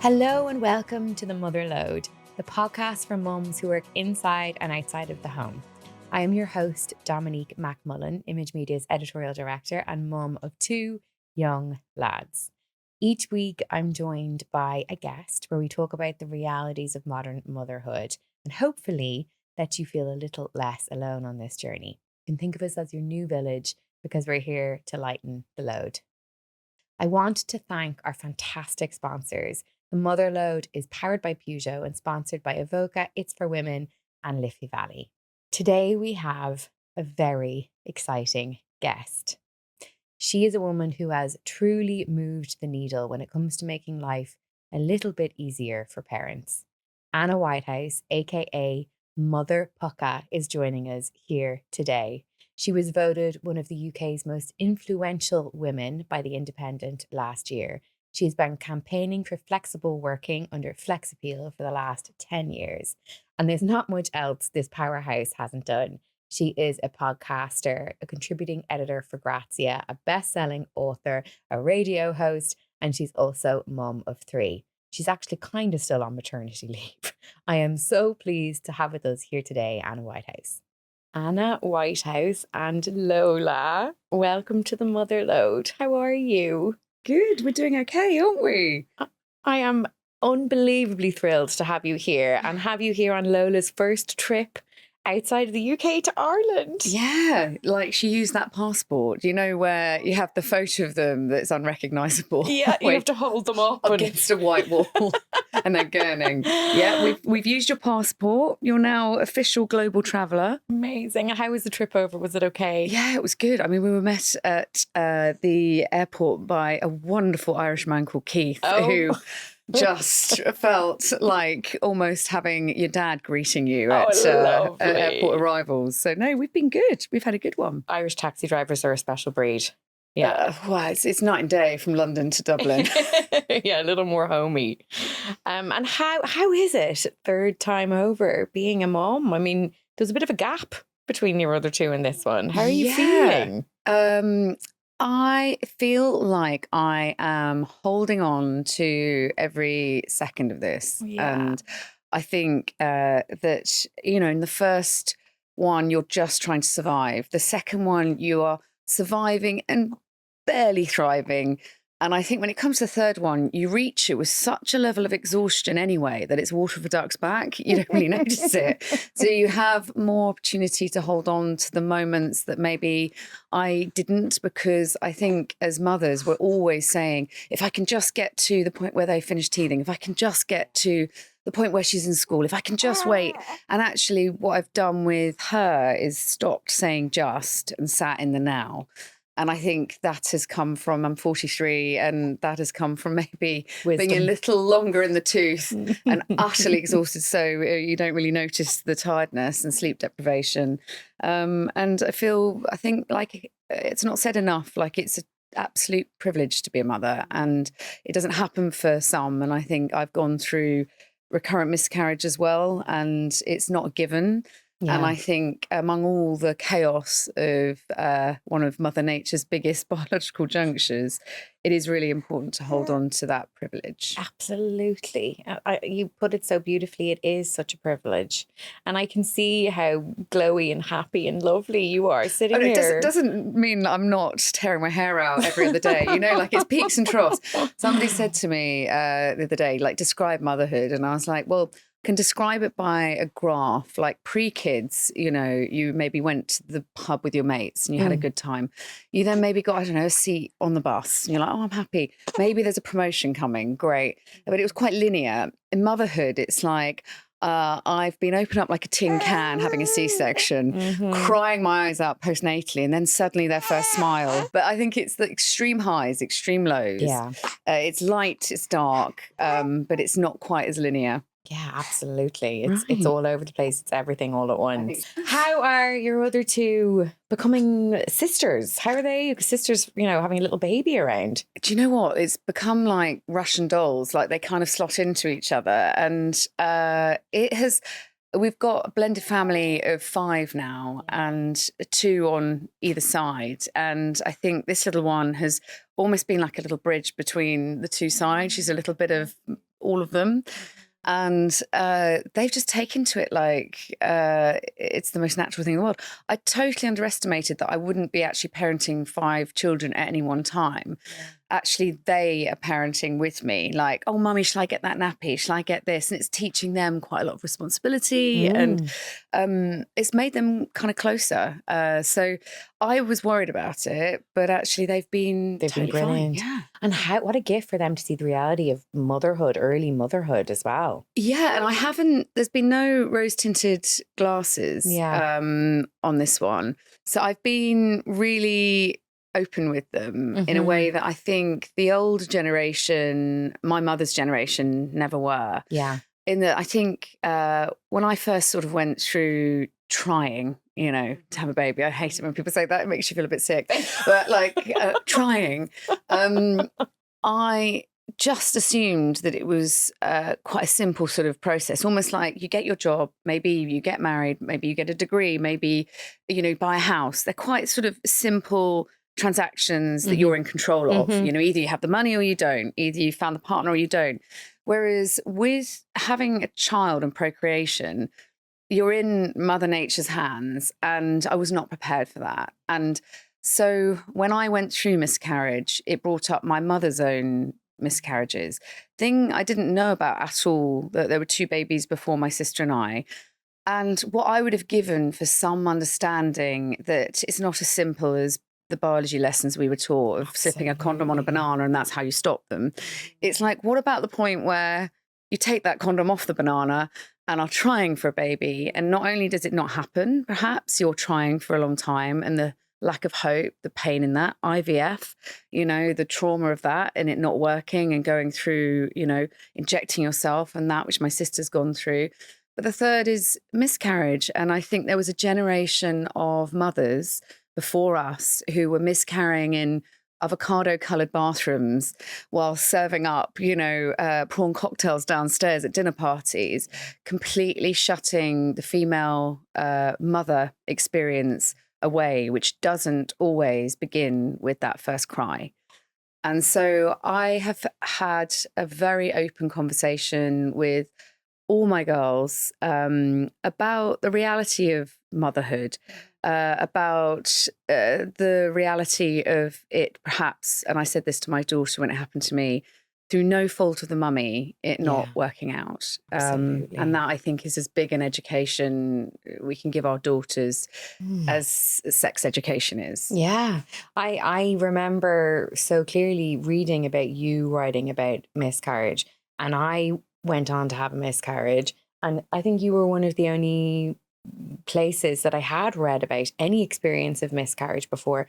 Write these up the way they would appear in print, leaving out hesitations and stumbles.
Hello and welcome to the Motherload, the podcast for mums who work inside and outside of the home. I am your host, Dominique McMullen, Image Media's editorial director and mum of two young lads. Each week, I'm joined by a guest where we talk about the realities of modern motherhood and hopefully that you feel a little less alone on this journey. You can think of us as your new village because we're here to lighten the load. I want to thank our fantastic sponsors. The Motherload is powered by Peugeot and sponsored by Evoca, It's for Women, and Liffey Valley. Today we have a very exciting guest. She is a woman who has truly moved the needle when it comes to making life a little bit easier for parents. Anna Whitehouse, aka Mother Pucka, is joining us here today. She was voted one of the UK's most influential women by The Independent last year. She has been campaigning for flexible working under FlexAppeal for the last 10 years. And there's not much else this powerhouse hasn't done. She is a podcaster, a contributing editor for Grazia, a best-selling author, a radio host, and she's also mum of three. She's actually kind of still on maternity leave. I am so pleased to have with us here today, Anna Whitehouse. Anna Whitehouse and Lola, welcome to the Motherload. How are you? Good, we're doing okay, aren't we? I am unbelievably thrilled to have you here and have you here on Lola's first trip outside of the UK to Ireland. Yeah, like she used that passport, you know, where you have the photo of them that's unrecognisable. Yeah, you have to hold them up against a white wall and they're gurning. Yeah, we've used your passport. You're now official global traveller. Amazing. And how was the trip over? Was it okay? Yeah, it was good. I mean, we were met at the airport by a wonderful Irish man called Keith, who just felt like almost having your dad greeting you at airport arrivals. So no, we've been good. We've had a good one. Irish taxi drivers are a special breed. Yeah. Well, it's night and day from London to Dublin. Yeah, a little more homey. And how is it third time over being a mom? I mean, there's a bit of a gap between your other two and this one. How are you feeling? I feel like I am holding on to every second of this. Yeah. And I think that, you know, in the first one, you're just trying to survive. The second one, you are surviving and barely thriving. And I think when it comes to the third one, you reach it with such a level of exhaustion anyway that it's water for ducks back. You don't really notice it. So you have more opportunity to hold on to the moments that maybe I didn't, because I think as mothers, we're always saying, if I can just get to the point where they finish teething, if I can just get to the point where she's in school, if I can just wait. And actually what I've done with her is stopped saying just and sat in the now. And I think that has come from, I'm 43, and that has come from maybe Wisdom. being a little longer in the tooth and utterly exhausted. So you don't really notice the tiredness and sleep deprivation. And I think like it's not said enough, like it's an absolute privilege to be a mother, and it doesn't happen for some. And I think I've gone through recurrent miscarriage as well, and it's not a given. Yeah. And I think among all the chaos of one of Mother Nature's biggest biological junctures, it is really important to hold on to that privilege. Absolutely. You put it so beautifully. It is such a privilege. And I can see how glowy and happy and lovely you are sitting here. It doesn't mean I'm not tearing my hair out every other day. You know, like it's peaks and troughs. Somebody said to me the other day, like, describe motherhood. And I was like, well, can describe it by a graph. Like pre-kids, you know, you maybe went to the pub with your mates and you had a good time. You then maybe got, I don't know, a seat on the bus and you're like, oh, I'm happy. Maybe there's a promotion coming. Great. But it was quite linear. In motherhood, it's like, I've been opened up like a tin can having a C-section, crying my eyes out postnatally, and then suddenly their first smile. But I think it's the extreme highs, extreme lows. Yeah. It's light, it's dark, but it's not quite as linear. Yeah, absolutely. It's all over the place. It's everything all at once. How are your other two becoming sisters? How are they? Sisters, you know, having a little baby around. Do you know what? It's become like Russian dolls. Like they kind of slot into each other. And it has we've got a blended family of 5 now, and 2 on either side. And I think this little one has almost been like a little bridge between the 2 sides. She's a little bit of all of them. And they've just taken to it like it's the most natural thing in the world. I totally underestimated that I wouldn't be actually parenting 5 children at any one time. Yeah. Actually, they are parenting with me, like, oh, mummy, shall I get that nappy? Shall I get this? And it's teaching them quite a lot of responsibility, and it's made them kind of closer. So I was worried about it, but actually they've been brilliant. Fine. Yeah. And what a gift for them to see the reality of motherhood, early motherhood as well. Yeah, and there's been no rose-tinted glasses on this one. So I've been really open with them in a way that I think the old generation, my mother's generation, never were. Yeah. In that I think when I first sort of went through trying, to have a baby, I hate it when people say that. It makes you feel a bit sick. But like trying, I just assumed that it was quite a simple sort of process, almost like you get your job, maybe you get married, maybe you get a degree, maybe, buy a house. They're quite sort of simple transactions that you're in control of. Either you have the money or you don't, either you found the partner or you don't. Whereas with having a child and procreation, you're in Mother Nature's hands, and I was not prepared for that. And so when I went through miscarriage, it brought up my mother's own miscarriages, thing I didn't know about at all, that there were 2 babies before my sister and I. And what I would have given for some understanding that it's not as simple as the biology lessons we were taught of slipping a condom on a banana and that's how you stop them. It's like, what about the point where you take that condom off the banana and are trying for a baby, and not only does it not happen, perhaps you're trying for a long time, and the lack of hope, the pain in that, IVF, the trauma of that and it not working and going through, injecting yourself and that, which my sister's gone through. But the third is miscarriage. And I think there was a generation of mothers before us who were miscarrying in avocado-coloured bathrooms while serving up, prawn cocktails downstairs at dinner parties, completely shutting the female mother experience away, which doesn't always begin with that first cry. And so I have had a very open conversation with all my girls about the reality of motherhood, about the reality of it perhaps, and I said this to my daughter when it happened to me, through no fault of the mummy, it not working out. And that, I think, is as big an education we can give our daughters as sex education is. Yeah. I remember so clearly reading about you writing about miscarriage, and I went on to have a miscarriage. And I think you were one of the only places that I had read about any experience of miscarriage before.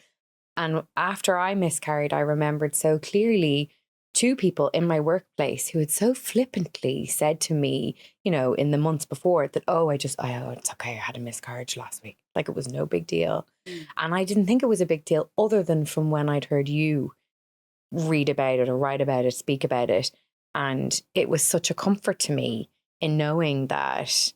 And after I miscarried, I remembered so clearly 2 people in my workplace who had so flippantly said to me, in the months before that, it's okay, I had a miscarriage last week. Like it was no big deal. And I didn't think it was a big deal other than from when I'd heard you read about it or write about it, speak about it. And it was such a comfort to me in knowing that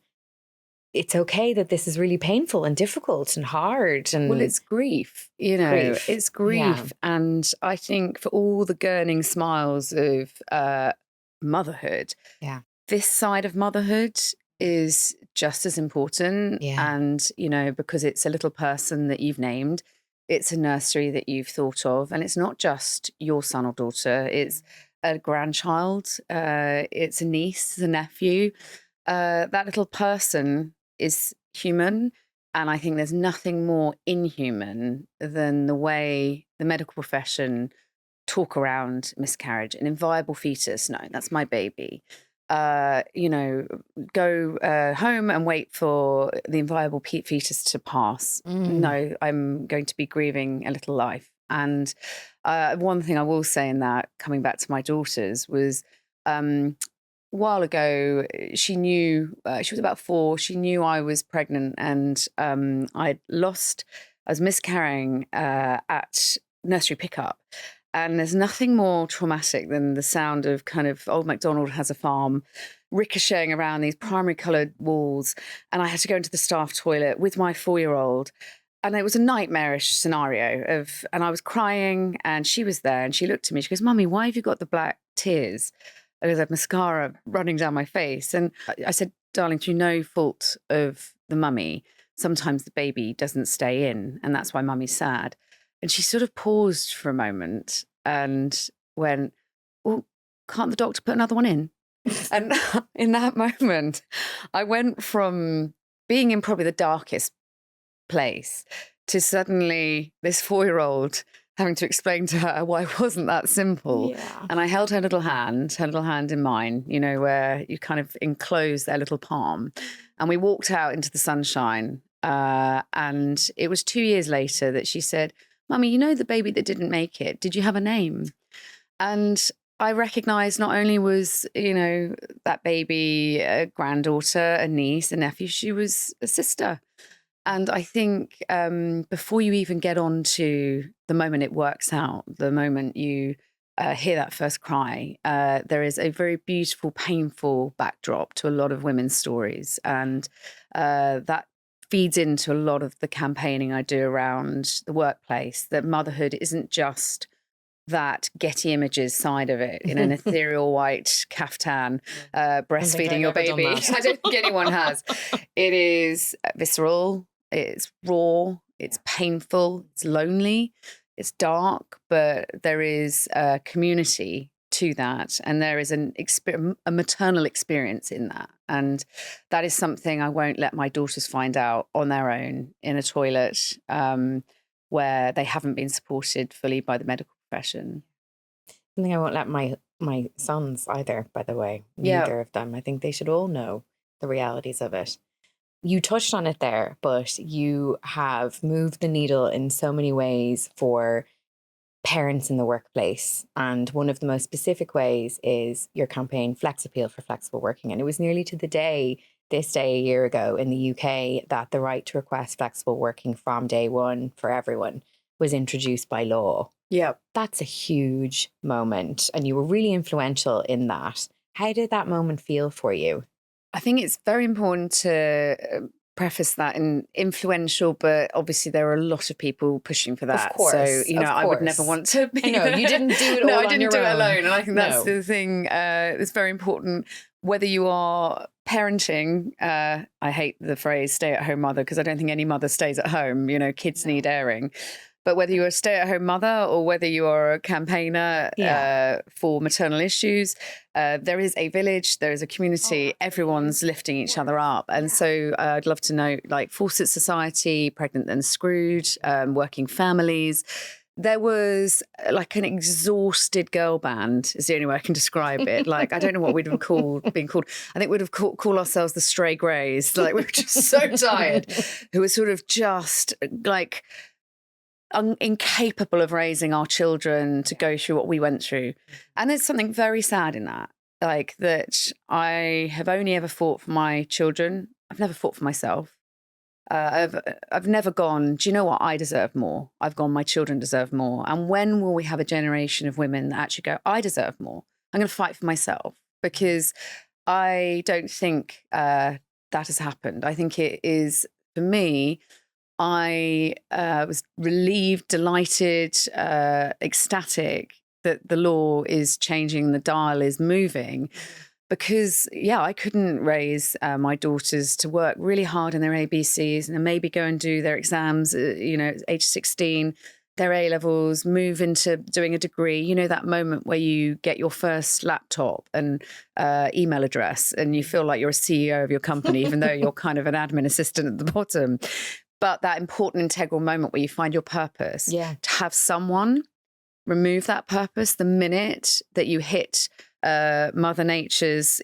it's okay that this is really painful and difficult and hard. And well, it's grief, it's grief. Yeah. And I think for all the gurning smiles of motherhood, this side of motherhood is just as important. Yeah. And, because it's a little person that you've named, it's a nursery that you've thought of, and it's not just your son or daughter, it's a grandchild, it's a niece, a nephew. That little person is human, and I think there's nothing more inhuman than the way the medical profession talk around miscarriage. An inviable fetus, no, that's my baby. Go home and wait for the inviable fetus to pass. No, I'm going to be grieving a little life. And one thing I will say in that, coming back to my daughters, was a while ago, she knew, she was about 4, she knew I was pregnant, and I was miscarrying at nursery pickup. And there's nothing more traumatic than the sound of kind of old MacDonald has a farm ricocheting around these primary coloured walls. And I had to go into the staff toilet with my 4-year-old. And it was a nightmarish scenario and I was crying and she was there and she looked at me. She goes, "Mummy, why have you got the black tears?" Because I had mascara running down my face. And I said, "Darling, through no fault of the mummy, sometimes the baby doesn't stay in. And that's why mummy's sad." And she sort of paused for a moment and went, "Well, can't the doctor put another one in?" And in that moment, I went from being in probably the darkest place to suddenly this 4-year-old having to explain to her why it wasn't that simple. Yeah. And I held her little hand in mine, where you kind of enclose their little palm. And we walked out into the sunshine. And it was 2 years later that she said, "Mummy, the baby that didn't make it, did you have a name?" And I recognised not only was, that baby a granddaughter, a niece, a nephew, she was a sister. And I think before you even get on to the moment it works out, the moment you hear that first cry, there is a very beautiful, painful backdrop to a lot of women's stories. And that feeds into a lot of the campaigning I do around the workplace, that motherhood isn't just that Getty Images side of it in an ethereal white caftan, breastfeeding your baby. I don't think anyone has. It is visceral, it's raw, it's painful, it's lonely, it's dark, but there is a community to that. And there is a maternal experience in that. And that is something I won't let my daughters find out on their own in a toilet where they haven't been supported fully by the medical profession. Something I won't let my sons either, by the way. Neither of them. I think they should all know the realities of it. You touched on it there, but you have moved the needle in so many ways for parents in the workplace. And one of the most specific ways is your campaign Flex Appeal for Flexible Working. And it was nearly to the day, this day a year ago in the UK, that the right to request flexible working from day one for everyone was introduced by law. Yeah. That's a huge moment. And you were really influential in that. How did that moment feel for you? I think it's very important to preface that in influential, but obviously there are a lot of people pushing for that. Of course, so, I would never want to be. No, you didn't do it all No, I on didn't your do it own. alone. And I think that's the thing that's very important. Whether you are parenting, I hate the phrase stay-at-home mother because I don't think any mother stays at home. Kids need airing. But whether you're a stay-at-home mother or whether you are a campaigner for maternal issues, there is a village, there is a community, everyone's lifting each other up. And so I'd love to know, like Fawcett Society, Pregnant and Screwed, Working Families. There was like an exhausted girl band is the only way I can describe it. Like, I don't know what we'd have been called. I think we'd have called ourselves the Stray Greys. Like, we were just so tired, who were sort of just like incapable of raising our children to go through what we went through. And there's something very sad in that, like that I have only ever fought for my children. I've never fought for myself. I've never gone, do you know what? I deserve more. I've gone, my children deserve more. And when will we have a generation of women that actually go, I deserve more. I'm going to fight for myself, because I don't think that has happened. I think it is, for me, I was relieved, delighted, ecstatic that the law is changing, the dial is moving, because, I couldn't raise my daughters to work really hard in their ABCs and then maybe go and do their exams, age 16, their A-levels, move into doing a degree. That moment where you get your first laptop and email address and you feel like you're a CEO of your company, even though you're kind of an admin assistant at the bottom. But that important integral moment where you find your purpose, to have someone remove that purpose the minute that you hit Mother Nature's,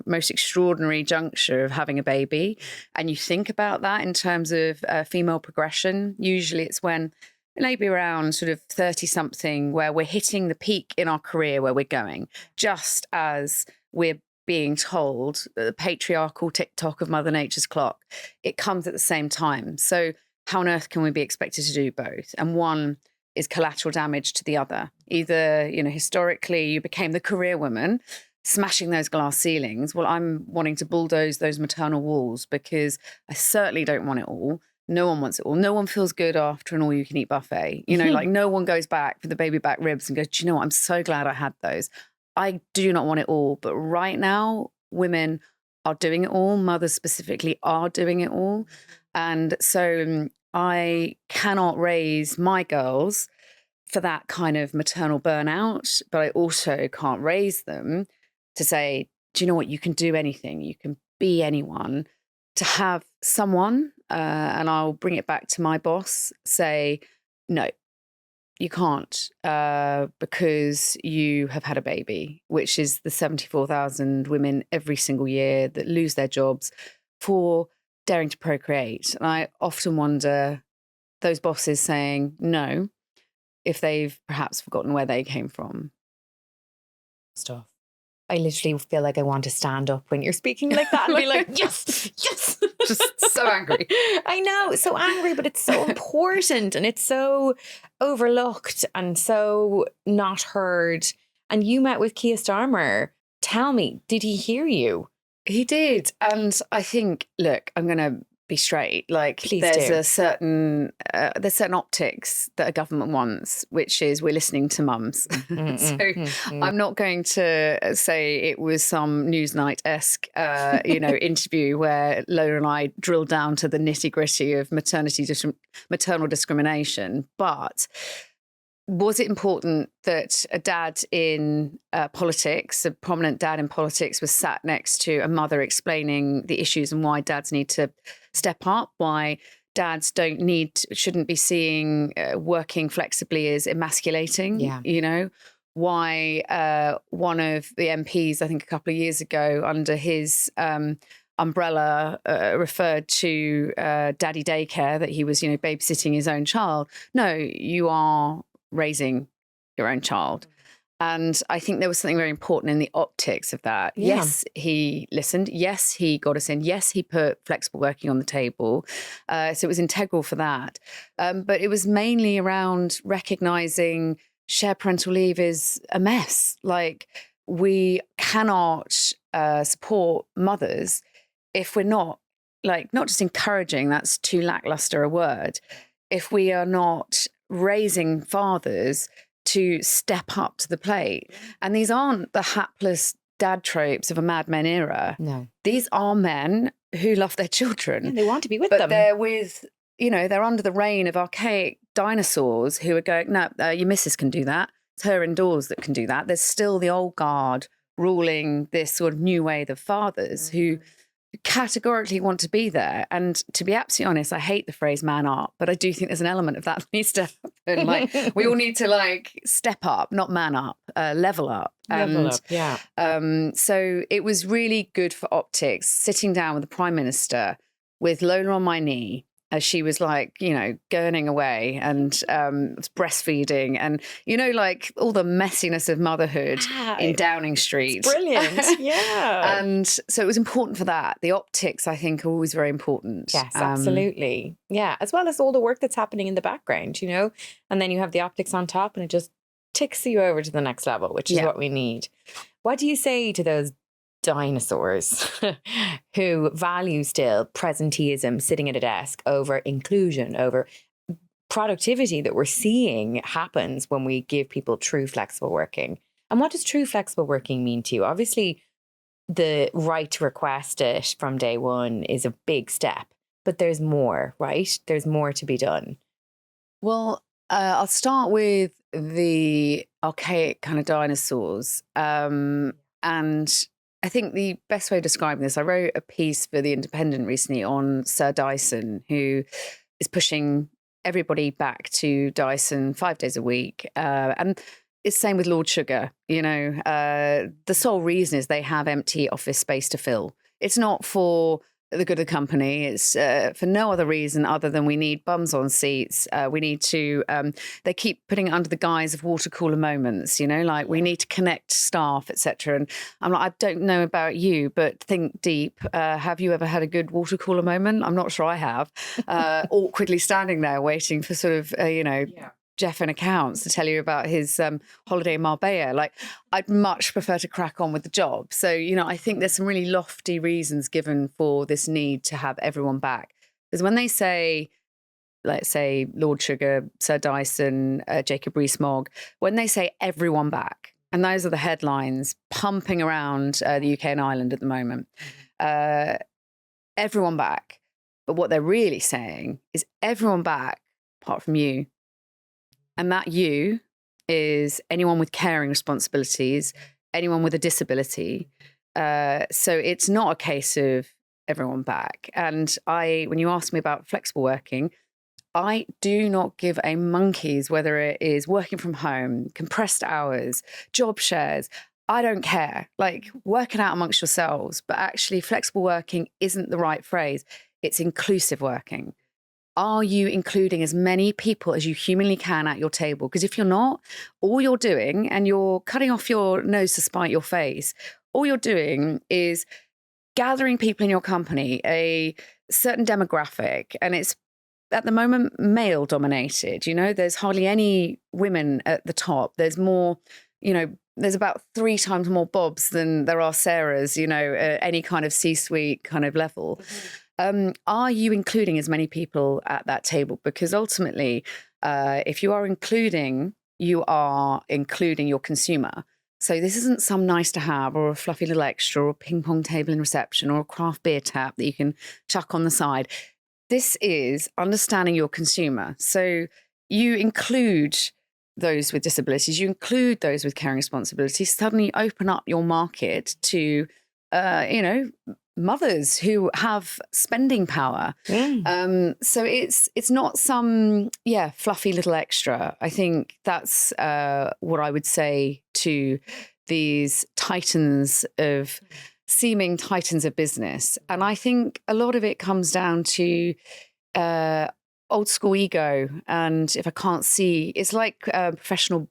most extraordinary juncture of having a baby. And you think about that in terms of female progression. Usually it's when maybe around sort of 30 something where we're hitting the peak in our career where we're going, just as we're being told the patriarchal tick-tock of Mother Nature's clock. It comes at the same time. So how on earth can we be expected to do both? And one is collateral damage to the other. Either, historically you became the career woman, smashing those glass ceilings. Well, I'm wanting to bulldoze those maternal walls because I certainly don't want it all. No one wants it all. No one feels good after an all-you-can-eat buffet. Like no one goes back for the baby back ribs and goes, do you know what? I'm so glad I had those. I do not want it all. But right now, women are doing it all. Mothers specifically are doing it all. And so I cannot raise my girls for that kind of maternal burnout, but I also can't raise them to say, do you know what? You can do anything. You can be anyone. To have someone, and I'll bring it back to my boss, say, no, you can't because you have had a baby, which is the 74,000 women every single year that lose their jobs for daring to procreate. And I often wonder, those bosses saying no, if they've perhaps forgotten where they came from. Stuff. I literally feel like I want to stand up when you're speaking like that and be like, yes, yes. Just so angry. I know, so angry, but it's so important and it's so overlooked and so not heard. And you met with Keir Starmer. Tell me, did he hear you? He did. And I think, look, I'm going to be straight. Like, Please there's do. a certain there's certain optics that a government wants, which is we're listening to mums. I'm not going to say it was some Newsnight-esque interview where Lola and I drilled down to the nitty-gritty of maternal discrimination, but was it important that a dad in politics, a prominent dad in politics, was sat next to a mother explaining the issues and why dads need to step up, why dads shouldn't be seeing working flexibly as emasculating, why one of the MPs, I think a couple of years ago, under his umbrella referred to daddy daycare, that he was, babysitting his own child. No, you are raising your own child. And I think there was something very important in the optics of that. Yeah. Yes, he listened. Yes, he got us in. Yes, he put flexible working on the table. So it was integral for that. But it was mainly around recognizing shared parental leave is a mess. Like, we cannot support mothers if we're not just encouraging, that's too lackluster a word, if we are not raising fathers to step up to the plate. And these aren't the hapless dad tropes of a Mad Men era. No. These are men who love their children. And they want to be with them. But they're with, they're under the reign of archaic dinosaurs who are going, no, your missus can do that. It's her indoors that can do that. There's still the old guard ruling this sort of new wave of fathers who categorically want to be there. And to be absolutely honest, I hate the phrase man up, but I do think there's an element of that needs to happen. Like, we all need to step up, not man up, level up. Yeah. So it was really good for optics, sitting down with the Prime Minister with Lola on my knee, as she was gurning away and breastfeeding and, all the messiness of motherhood in Downing Street. It's brilliant. Yeah. And so it was important for that. The optics, I think, are always very important. Yes, absolutely. Yeah. As well as all the work that's happening in the background, and then you have the optics on top and it just ticks you over to the next level, which is what we need. What do you say to those dinosaurs who value still presenteeism, sitting at a desk, over inclusion, over productivity that we're seeing happens when we give people true flexible working? And what does true flexible working mean to you? Obviously, the right to request it from day one is a big step, but there's more, right? There's more to be done. Well, I'll start with the archaic kind of dinosaurs. And I think the best way of describing this, I wrote a piece for The Independent recently on Sir Dyson, who is pushing everybody back to Dyson 5 days a week. And it's the same with Lord Sugar. The sole reason is they have empty office space to fill. It's not for the good of the company. It's for no other reason other than we need bums on seats. We need to, they keep putting it under the guise of water cooler moments, we need to connect staff, etc. And I'm like, I don't know about you, but think deep. Have you ever had a good water cooler moment? I'm not sure I have. Awkwardly standing there waiting for sort of, Jeff in accounts to tell you about his holiday in Marbella. Like, I'd much prefer to crack on with the job. So, I think there's some really lofty reasons given for this need to have everyone back. Because when they say, let's say, Lord Sugar, Sir Dyson, Jacob Rees-Mogg, when they say everyone back, and those are the headlines pumping around the UK and Ireland at the moment, everyone back. But what they're really saying is everyone back apart from you. And that you is anyone with caring responsibilities, anyone with a disability. So it's not a case of everyone back. And when you ask me about flexible working, I do not give a monkey's whether it is working from home, compressed hours, job shares. I don't care. Like, work it out amongst yourselves. But actually, flexible working isn't the right phrase. It's inclusive working. Are you including as many people as you humanly can at your table? Because if you're not, all you're doing, and you're cutting off your nose to spite your face, all you're doing is gathering people in your company, a certain demographic, and it's at the moment male dominated. There's hardly any women at the top. There's more, there's about 3 times more Bobs than there are Sarahs, at any kind of C-suite kind of level. Are you including as many people at that table? Because ultimately, if you are including, you are including your consumer. So this isn't some nice to have or a fluffy little extra or a ping pong table in reception or a craft beer tap that you can chuck on the side. This is understanding your consumer. So you include those with disabilities, you include those with caring responsibilities, suddenly open up your market to, mothers who have spending power. So it's not some fluffy little extra. I think that's what I would say to these seeming titans of business. And I think a lot of it comes down to old school ego. And if I can't see, it's like professional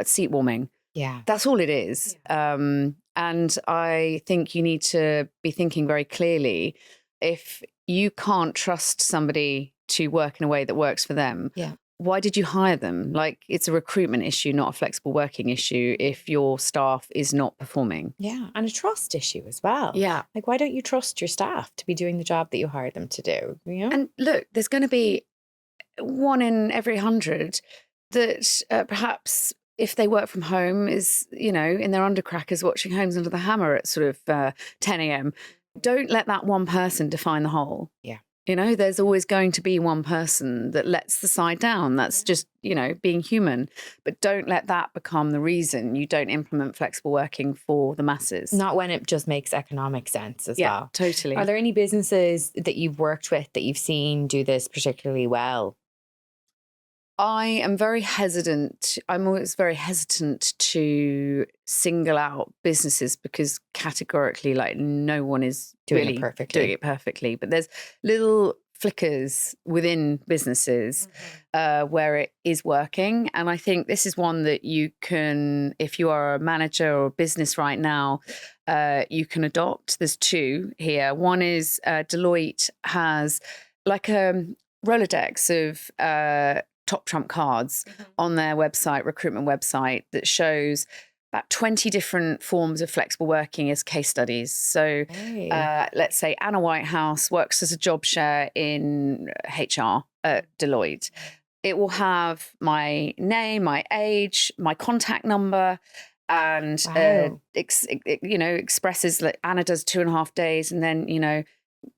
seat warming. Yeah. That's all it is. Yeah. And I think you need to be thinking very clearly. If you can't trust somebody to work in a way that works for them, why did you hire them? Like, it's a recruitment issue, not a flexible working issue if your staff is not performing. Yeah. And a trust issue as well. Yeah. Like, why don't you trust your staff to be doing the job that you hired them to do? And look, there's going to be 1 in every 100 that perhaps, if they work from home, is, in their undercrackers watching Homes Under the Hammer at sort of 10 a.m. Don't let that one person define the whole. Yeah. There's always going to be one person that lets the side down. That's just, being human. But don't let that become the reason you don't implement flexible working for the masses. Not when it just makes economic sense as well. Yeah, totally. Are there any businesses that you've worked with that you've seen do this particularly well? I am very hesitant. I'm always very hesitant to single out businesses because categorically, like, no one is doing really it perfectly. But there's little flickers within businesses where it is working. And I think this is one that you can, if you are a manager or a business right now, you can adopt. There's 2 here. One is Deloitte has like a Rolodex of top trump cards on their website, recruitment website, that shows about 20 different forms of flexible working as case studies. So let's say Anna Whitehouse works as a job share in HR at Deloitte. It will have my name, my age, my contact number, and expresses that Anna does 2.5 days, and then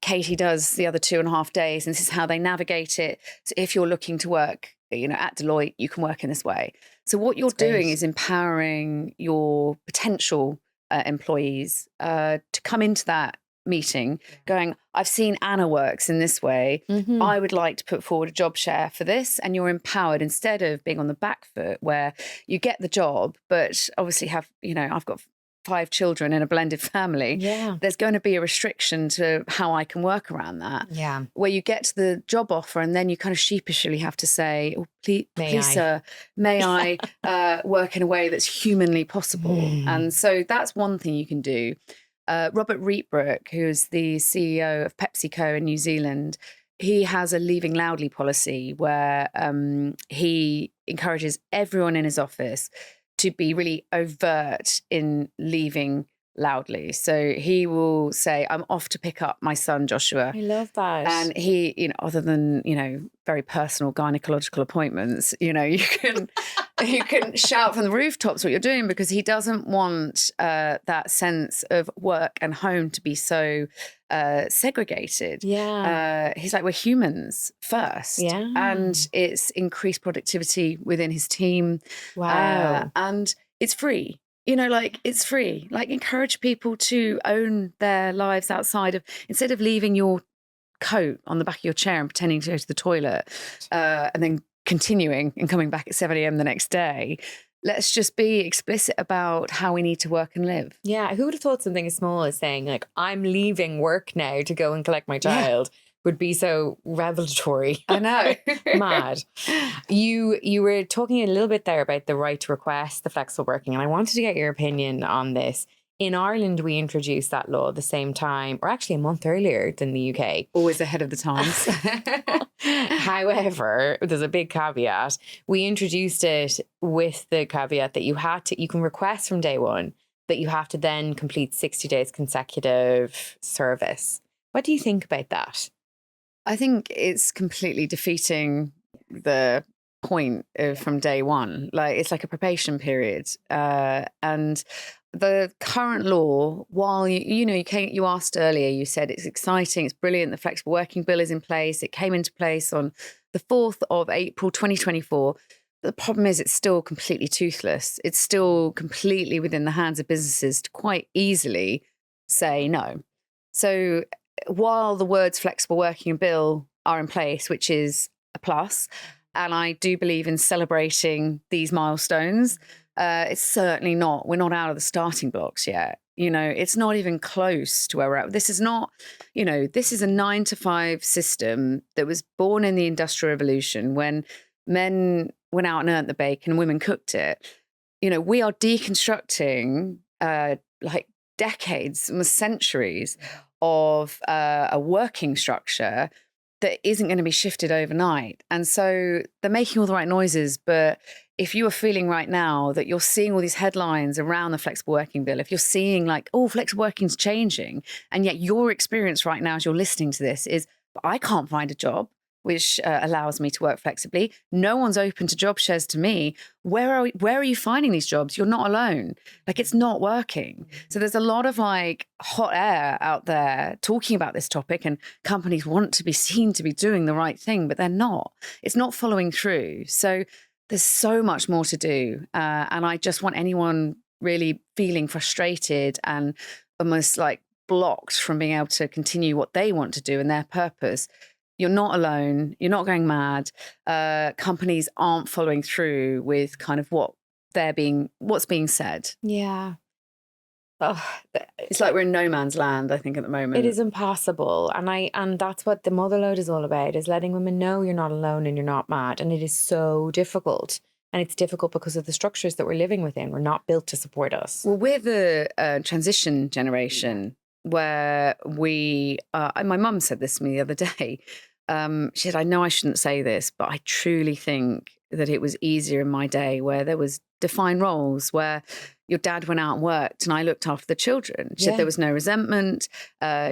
Katie does the other 2.5 days, and this is how they navigate it. So if you're looking to work at Deloitte, you can work in this way. So what you're doing is empowering your potential employees to come into that meeting going, I've seen Anna works in this way. I would like to put forward a job share for this. And you're empowered, instead of being on the back foot where you get the job, but obviously I've got 5 children in a blended family. Yeah. There's going to be a restriction to how I can work around that. Yeah. Where you get to the job offer and then you kind of sheepishly have to say, oh, please sir, may I work in a way that's humanly possible? And so that's one thing you can do. Robert Rietbroek, who is the CEO of PepsiCo in New Zealand, he has a leaving loudly policy where he encourages everyone in his office to be really overt in leaving loudly. So he will say, I'm off to pick up my son, Joshua. I love that. And he, other than, very personal gynecological appointments, you can shout from the rooftops what you're doing, because he doesn't want that sense of work and home to be so segregated. Yeah. He's like, we're humans first. Yeah. And it's increased productivity within his team. Wow. And it's free. It's free. Encourage people to own their lives outside of, instead of leaving your coat on the back of your chair and pretending to go to the toilet and then continuing and coming back at 7 a.m. the next day. Let's just be explicit about how we need to work and live. Yeah. Who would have thought something as small as saying, I'm leaving work now to go and collect my child would be so revelatory. I know. Mad. You were talking a little bit there about the right to request the flexible working, and I wanted to get your opinion on this. In Ireland, we introduced that law at the same time, or actually a month earlier than the UK. Always ahead of the times. However, there's a big caveat. We introduced it with the caveat that you can request from day one, that you have to then complete 60 days consecutive service. What do you think about that? I think it's completely defeating the point from day one. It's like a probation period. And the current law, while you asked earlier, you said it's exciting, it's brilliant, the flexible working bill is in place. It came into place on the 4th of April 2024. The problem is it's still completely toothless. It's still completely within the hands of businesses to quite easily say no. So while the words flexible working bill are in place, which is a plus, and I do believe in celebrating these milestones, it's certainly not, we're not out of the starting blocks yet. It's not even close to where we're at. This is not, this is a 9-to-5 system that was born in the Industrial Revolution when men went out and earned the bacon and women cooked it. We are deconstructing decades, almost centuries of a working structure that isn't going to be shifted overnight. And so they're making all the right noises. But if you are feeling right now that you're seeing all these headlines around the flexible working bill, if you're seeing flexible working's changing, and yet your experience right now as you're listening to this is, I can't find a job which allows me to work flexibly. No one's open to job shares to me. Where are you finding these jobs? You're not alone. It's not working. So there's a lot of hot air out there talking about this topic, and companies want to be seen to be doing the right thing, but they're not. It's not following through. So there's so much more to do. And I just want anyone really feeling frustrated and almost blocked from being able to continue what they want to do and their purpose. You're not alone. You're not going mad. Companies aren't following through with kind of what's being said. Yeah. Oh, it's like we're in no man's land, I think, at the moment. It is impossible. And that's what the Motherload is all about, is letting women know you're not alone and you're not mad. And it is so difficult. And it's difficult because of the structures that we're living within. We're not built to support us. Well, we're the transition generation where my mum said this to me the other day. She said, I know I shouldn't say this, but I truly think that it was easier in my day where there was defined roles, where your dad went out and worked and I looked after the children. She said there was no resentment.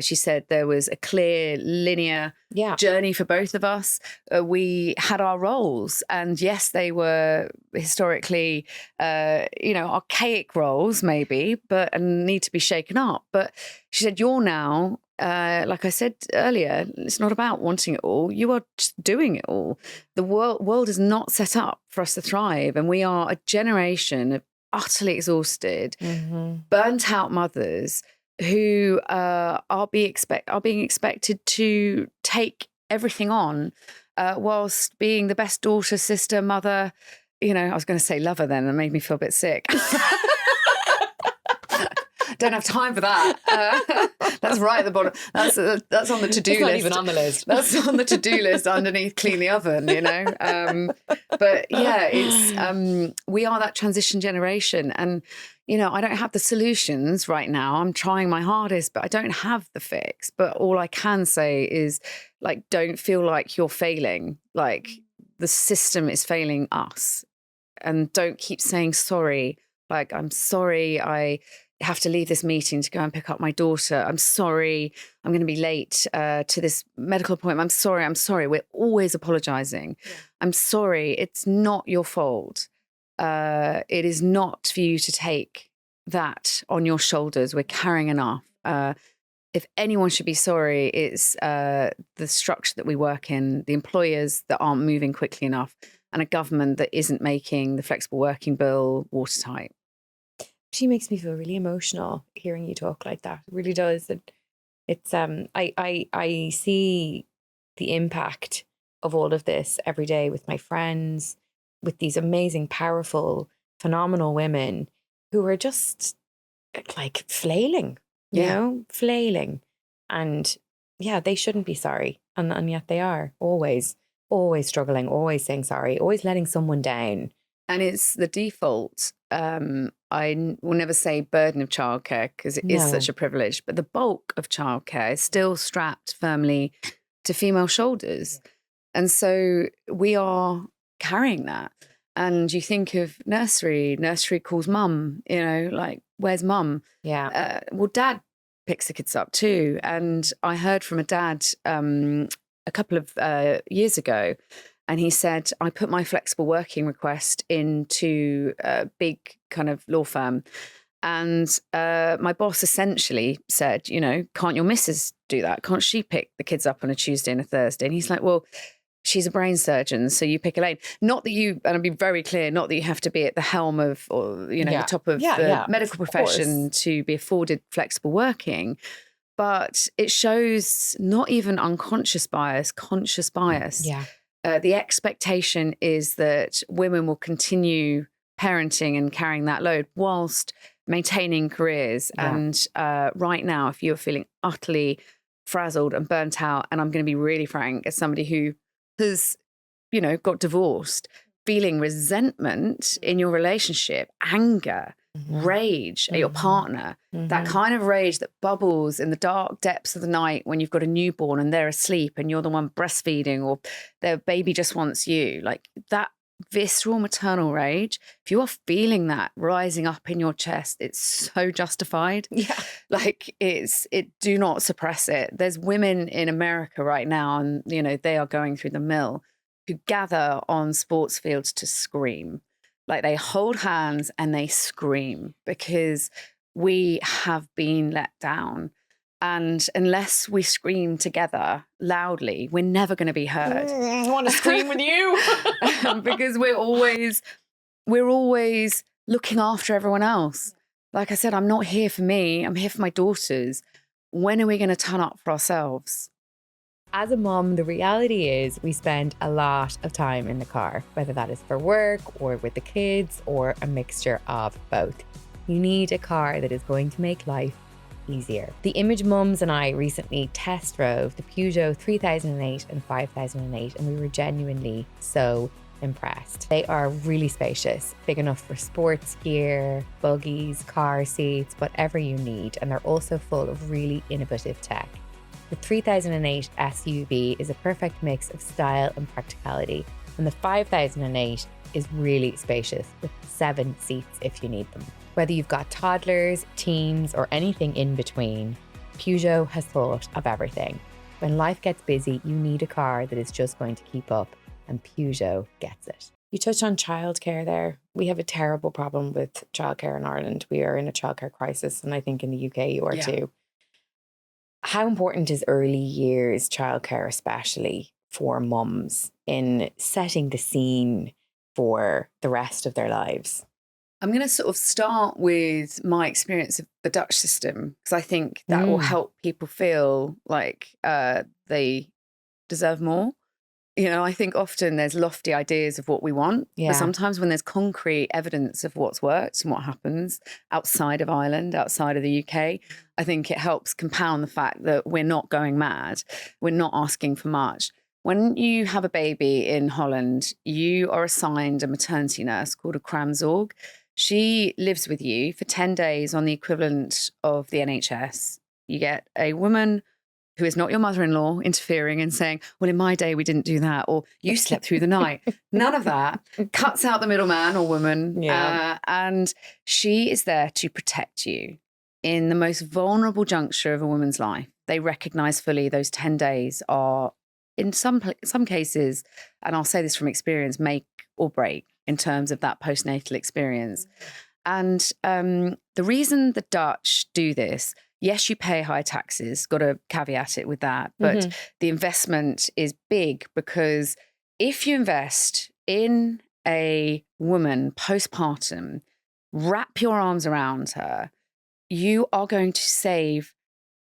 She said there was a clear, linear journey for both of us. We had our roles, and yes, they were historically, archaic roles maybe, and need to be shaken up. But she said, you're now, like I said earlier, it's not about wanting it all. You are just doing it all. The world is not set up for us to thrive, and we are a generation of utterly exhausted, burnt out mothers who are being expected to take everything on, whilst being the best daughter, sister, mother. I was going to say lover then, and it made me feel a bit sick. don't have time for that. That's right at the bottom. That's on the to-do It's list. not even on the list. That's on the to-do list underneath clean the oven, you know. But yeah, it's we are that transition generation, and you know, I don't have the solutions right now. I'm trying my hardest, but I don't have the fix. But all I can say is, like, don't feel like you're failing. Like the system is failing us, and don't keep saying sorry. Like, I'm sorry, I have to leave this meeting to go and pick up my daughter. I'm sorry, I'm going to be late to this medical appointment. I'm sorry. We're always apologizing. Yeah. I'm sorry. It's not your fault. It is not for you to take that on your shoulders. We're carrying enough. If anyone should be sorry, it's the structure that we work in, the employers that aren't moving quickly enough, and a government that isn't making the flexible working bill watertight. She makes me feel really emotional hearing you talk like that. It really does. It's I see the impact of all of this every day with my friends, with these amazing, powerful, phenomenal women who are just like flailing, you know, flailing. And yeah, they shouldn't be sorry. And yet they are always struggling, always saying sorry, always letting someone down. And it's the default. I will never say burden of childcare because it is such a privilege, but the bulk of childcare is still strapped firmly to female shoulders. And so we are carrying that. And you think of nursery calls mum, you know, like, where's mum? Yeah. Well, dad picks the kids up too. And I heard from a dad a couple of years ago, and he said, I put my flexible working request into a big kind of law firm. And my boss essentially said, you know, can't your missus do that? Can't she pick the kids up on a Tuesday and a Thursday? And he's like, well, she's a brain surgeon, so you pick a lane. Not that you, and I'll be very clear, not that you have to be at the helm of, or, you know, the top of the medical profession to be afforded flexible working. But it shows not even unconscious bias, conscious bias. Yeah. The expectation is that women will continue parenting and carrying that load whilst maintaining careers. Yeah. And right now, if you're feeling utterly frazzled and burnt out, and I'm going to be really frank, as somebody who has, you know, got divorced, feeling resentment in your relationship, anger, rage at your partner, that kind of rage that bubbles in the dark depths of the night when you've got a newborn and they're asleep and you're the one breastfeeding, or their baby just wants you, like that visceral maternal rage. If you are feeling that rising up in your chest, it's so justified. Yeah. Like do not suppress it. There's women in America right now, and you know, they are going through the mill, who gather on sports fields to scream. Like, they hold hands and they scream because we have been let down. And unless we scream together loudly, we're never going to be heard. I want to scream with you. Because we're always looking after everyone else. Like I said, I'm not here for me. I'm here for my daughters. When are we going to turn up for ourselves? As a mom, the reality is we spend a lot of time in the car, whether that is for work or with the kids or a mixture of both. You need a car that is going to make life easier. The Image Mums and I recently test drove the Peugeot 3008 and 5008, and we were genuinely so impressed. They are really spacious, big enough for sports gear, buggies, car seats, whatever you need, and they're also full of really innovative tech. The 3008 SUV is a perfect mix of style and practicality, and the 5008 is really spacious with 7 seats if you need them. Whether you've got toddlers, teens, or anything in between, Peugeot has thought of everything. When life gets busy, you need a car that is just going to keep up, and Peugeot gets it. You touched on childcare there. We have a terrible problem with childcare in Ireland. We are in a childcare crisis, and I think in the UK you are too. How important is early years childcare, especially for mums, in setting the scene for the rest of their lives? I'm going to sort of start with my experience of the Dutch system, because I think that will help people feel like they deserve more. I think often there's lofty ideas of what we want, Yeah. but sometimes when there's concrete evidence of what's worked and what happens outside of Ireland, outside of the UK, I think it helps compound the fact that we're not going mad. We're not asking for much. When you have a baby in Holland, you are assigned a maternity nurse called a kraamzorg. She lives with you for 10 days on the equivalent of the NHS. You get a woman who is not your mother-in-law interfering and saying, well, in my day, we didn't do that, or you slept through the night. None of that. Cuts out the middleman or woman. Yeah. And she is there to protect you in the most vulnerable juncture of a woman's life. They recognize fully those 10 days are, in some cases, and I'll say this from experience, make or break in terms of that postnatal experience. And the reason the Dutch do this, yes, you pay high taxes, got to caveat it with that, but the investment is big because if you invest in a woman postpartum, wrap your arms around her, you are going to save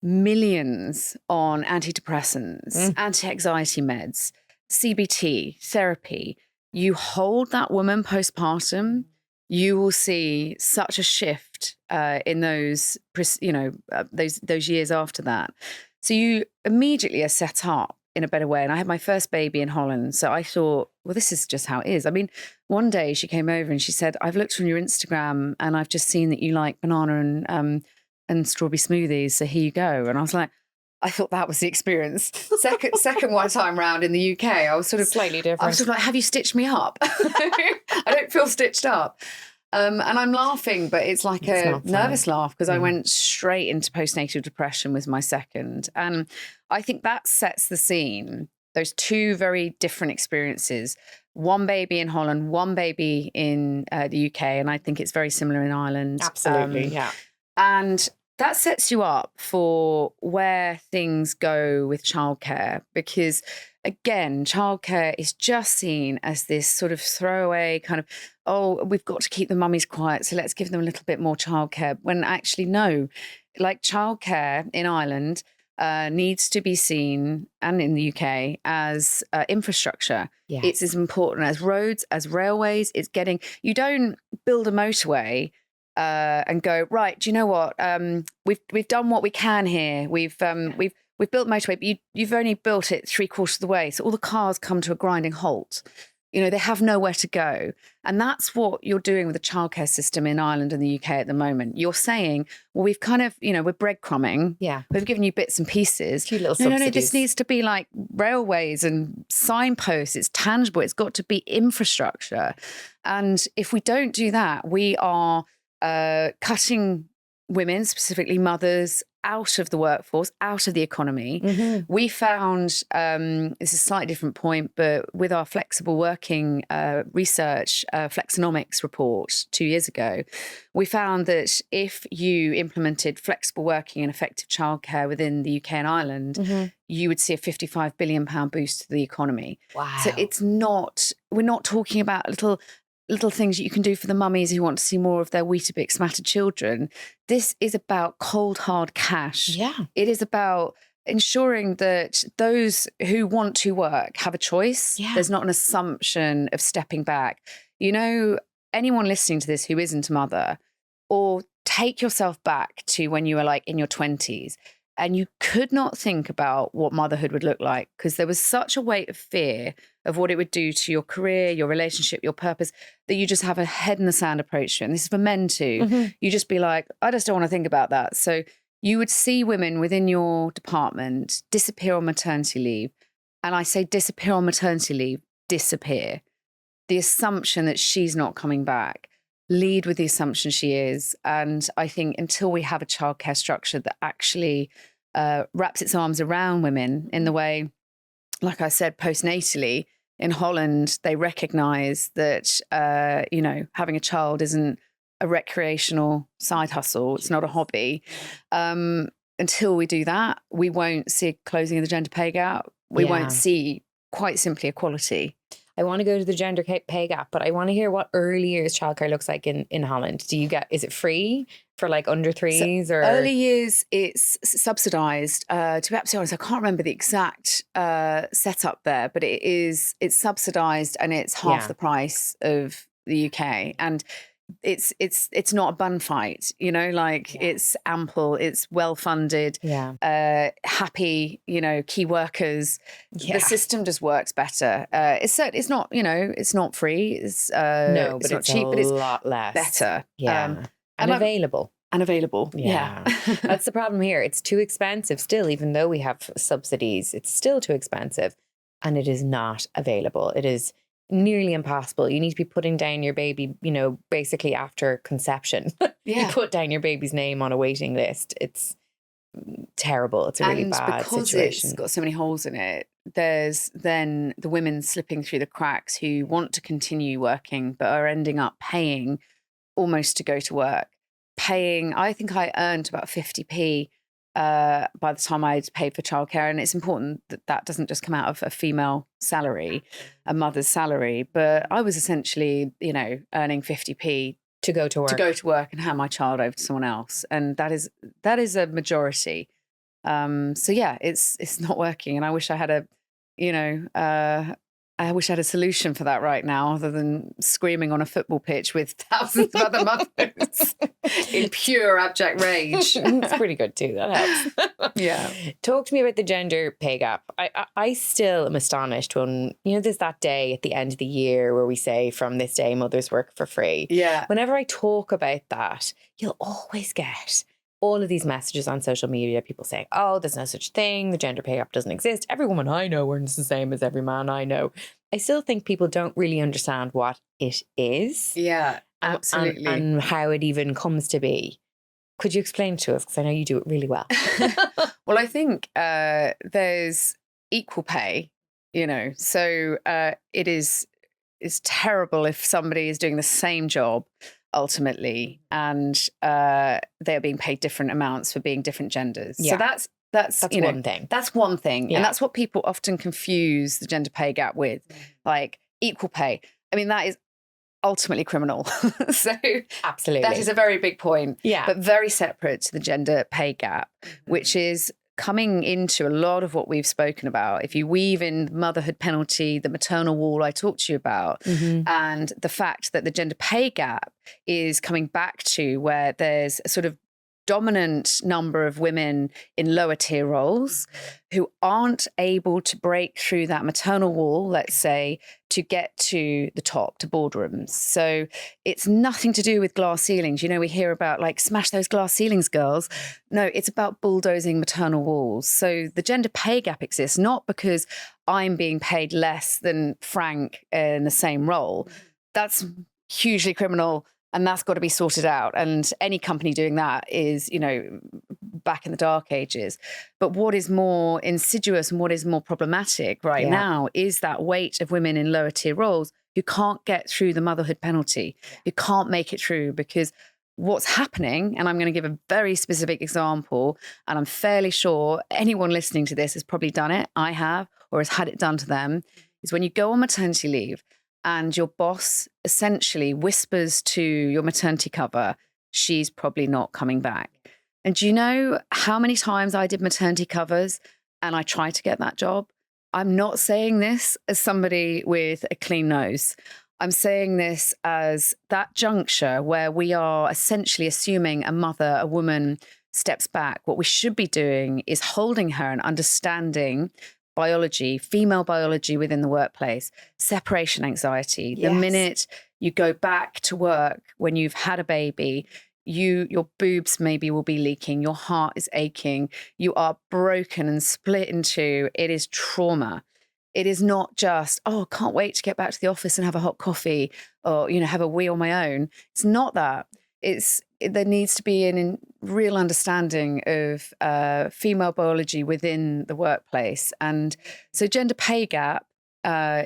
millions on antidepressants, anti-anxiety meds, CBT, therapy. You hold that woman postpartum, you will see such a shift in those years after that. So you immediately are set up in a better way. And I had my first baby in Holland. So I thought, well, this is just how it is. I mean, one day she came over and she said, I've looked on your Instagram and I've just seen that you like banana and strawberry smoothies. So here you go. And I was like, I thought that was the experience. Second one time round in the UK, I was sort of slightly different. I was sort of like, have you stitched me up? I don't feel stitched up. And I'm laughing, but it's like a nervous laugh because I went straight into postnatal depression with my second. And I think that sets the scene. Those two very different experiences. One baby in Holland, one baby in the UK. And I think it's very similar in Ireland. Absolutely, yeah. And that sets you up for where things go with childcare because, again, childcare is just seen as this sort of throwaway kind of, oh, we've got to keep the mummies quiet, so let's give them a little bit more childcare. When actually, no, like childcare in Ireland needs to be seen, and in the UK, as infrastructure. Yes. It's as important as roads, as railways. It's getting, you don't build a motorway and go, right, do you know what? We've done what we can here. We've built motorway, but you've only built it 3/4 of the way. So all the cars come to a grinding halt. They have nowhere to go. And that's what you're doing with the childcare system in Ireland and the UK at the moment. You're saying, well, we've kind of, we're breadcrumbing. Yeah. We've given you bits and pieces. Cute little subsidies. No, this needs to be like railways and signposts. It's tangible. It's got to be infrastructure. And if we don't do that, we are cutting women, specifically mothers, out of the workforce, out of the economy. We found, this is a slightly different point, but with our flexible working research, Flexonomics report 2 years ago, we found that if you implemented flexible working and effective childcare within the UK and Ireland, you would see a £55 billion boost to the economy. Wow. So we're not talking about little things that you can do for the mummies who want to see more of their Weetabix smattered children. This is about cold, hard cash. Yeah. It is about ensuring that those who want to work have a choice. Yeah. There's not an assumption of stepping back. Anyone listening to this who isn't a mother, or take yourself back to when you were like in your 20s and you could not think about what motherhood would look like because there was such a weight of fear of what it would do to your career, your relationship, your purpose, that you just have a head in the sand approach to it. And this is for men too. You just be like, I just don't want to think about that. So you would see women within your department disappear on maternity leave. And I say disappear on maternity leave, disappear. The assumption that she's not coming back. Lead with the assumption she is. And I think until we have a childcare structure that actually wraps its arms around women in the way, like I said, postnatally, in Holland, they recognise that, having a child isn't a recreational side hustle. It's not a hobby. Until we do that, we won't see a closing of the gender pay gap. We won't see, quite simply, equality. I want to go to the gender pay gap, but I want to hear what early years childcare looks like in Holland. Is it free for like under threes or early years? It's subsidised. To be absolutely honest, I can't remember the exact setup there, but it's subsidised and it's half the price of the UK. And it's not a bun fight, it's ample, it's well funded, happy, key workers. The system just works better. It's not, it's not free. It's no, but it's not it's cheap, a but it's lot less better. And available. Yeah. That's the problem here. It's too expensive still, even though we have subsidies, it's still too expensive and it is not available. It is nearly impossible. You need to be putting down your baby, basically after conception. You put down your baby's name on a waiting list. It's terrible. It's a really bad situation. It's got so many holes in it, there's then the women slipping through the cracks who want to continue working but are ending up paying almost to go to work. I think I earned about 50p by the time I'd paid for childcare. And it's important that doesn't just come out of a female salary, a mother's salary. But I was essentially, earning 50p to go to work and hand my child over to someone else. And that is a majority. So yeah, it's not working. And I wish I had I wish I had a solution for that right now, other than screaming on a football pitch with thousands of other mothers in pure abject rage. It's pretty good too. That helps. Yeah. Talk to me about the gender pay gap. I still am astonished when, there's that day at the end of the year where we say from this day, mothers work for free. Yeah. Whenever I talk about that, you'll always get all of these messages on social media, people saying, oh, there's no such thing. The gender pay gap doesn't exist. Every woman I know earns the same as every man I know. I still think people don't really understand what it is. Yeah, absolutely. And how it even comes to be. Could you explain to us? Because I know you do it really well. Well, I think there's equal pay, so it's terrible if somebody is doing the same job ultimately, and they're being paid different amounts for being different genders. Yeah. So that's one thing. That's one thing. Yeah. And that's what people often confuse the gender pay gap with, like equal pay. I mean, that is ultimately criminal. So absolutely, that is a very big point. Yeah. But very separate to the gender pay gap, which is coming into a lot of what we've spoken about. If you weave in motherhood penalty, the maternal wall I talked to you about, and the fact that the gender pay gap is coming back to where there's a sort of dominant number of women in lower tier roles who aren't able to break through that maternal wall, let's say, to get to the top, to boardrooms. So it's nothing to do with glass ceilings. We hear about like smash those glass ceilings, girls. No, it's about bulldozing maternal walls. So the gender pay gap exists not because I'm being paid less than Frank in the same role. That's hugely criminal. And that's got to be sorted out. And any company doing that is, back in the dark ages. But what is more insidious and what is more problematic right now is that weight of women in lower tier roles who can't get through the motherhood penalty, who can't make it through because what's happening, and I'm going to give a very specific example, and I'm fairly sure anyone listening to this has probably done it, I have, or has had it done to them, is when you go on maternity leave, and your boss essentially whispers to your maternity cover, she's probably not coming back. And do you know how many times I did maternity covers and I tried to get that job? I'm not saying this as somebody with a clean nose. I'm saying this as that juncture where we are essentially assuming a woman steps back. What we should be doing is holding her and understanding biology, female biology within the workplace, separation anxiety. The minute you go back to work when you've had a baby, your boobs maybe will be leaking, your heart is aching, you are broken and split in two. It is trauma. It is not just, can't wait to get back to the office and have a hot coffee or, have a wee on my own. It's not that. There needs to be a real understanding of female biology within the workplace. And so gender pay gap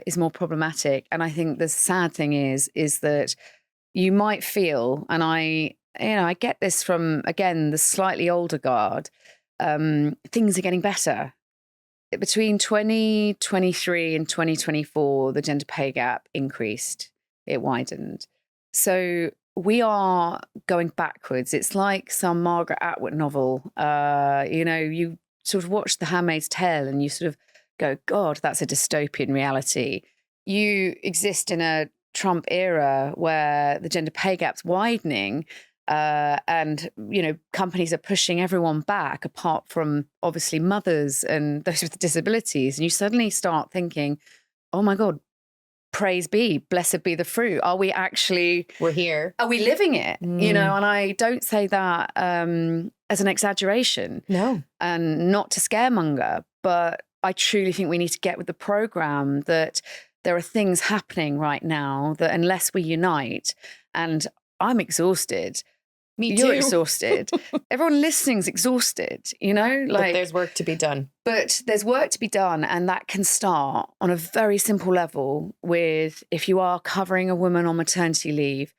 is more problematic. And I think the sad thing is that you might feel, and I get this from, again, the slightly older guard, things are getting better. between 2023 and 2024, the gender pay gap increased. It widened. So we are going backwards. It's like some Margaret Atwood novel. You sort of watch The Handmaid's Tale and you sort of go, God, that's a dystopian reality. You exist in a Trump era where the gender pay gap's widening, and companies are pushing everyone back, apart from obviously mothers and those with disabilities. And you suddenly start thinking, oh my God, praise be, blessed be the fruit. We're here. Are we living it? And I don't say that as an exaggeration. No. And not to scaremonger, but I truly think we need to get with the program, that there are things happening right now that unless we unite, and I'm exhausted. Me too. You're exhausted. Everyone listening's exhausted, But there's work to be done. But there's work to be done, and that can start on a very simple level with, if you are covering a woman on maternity leave,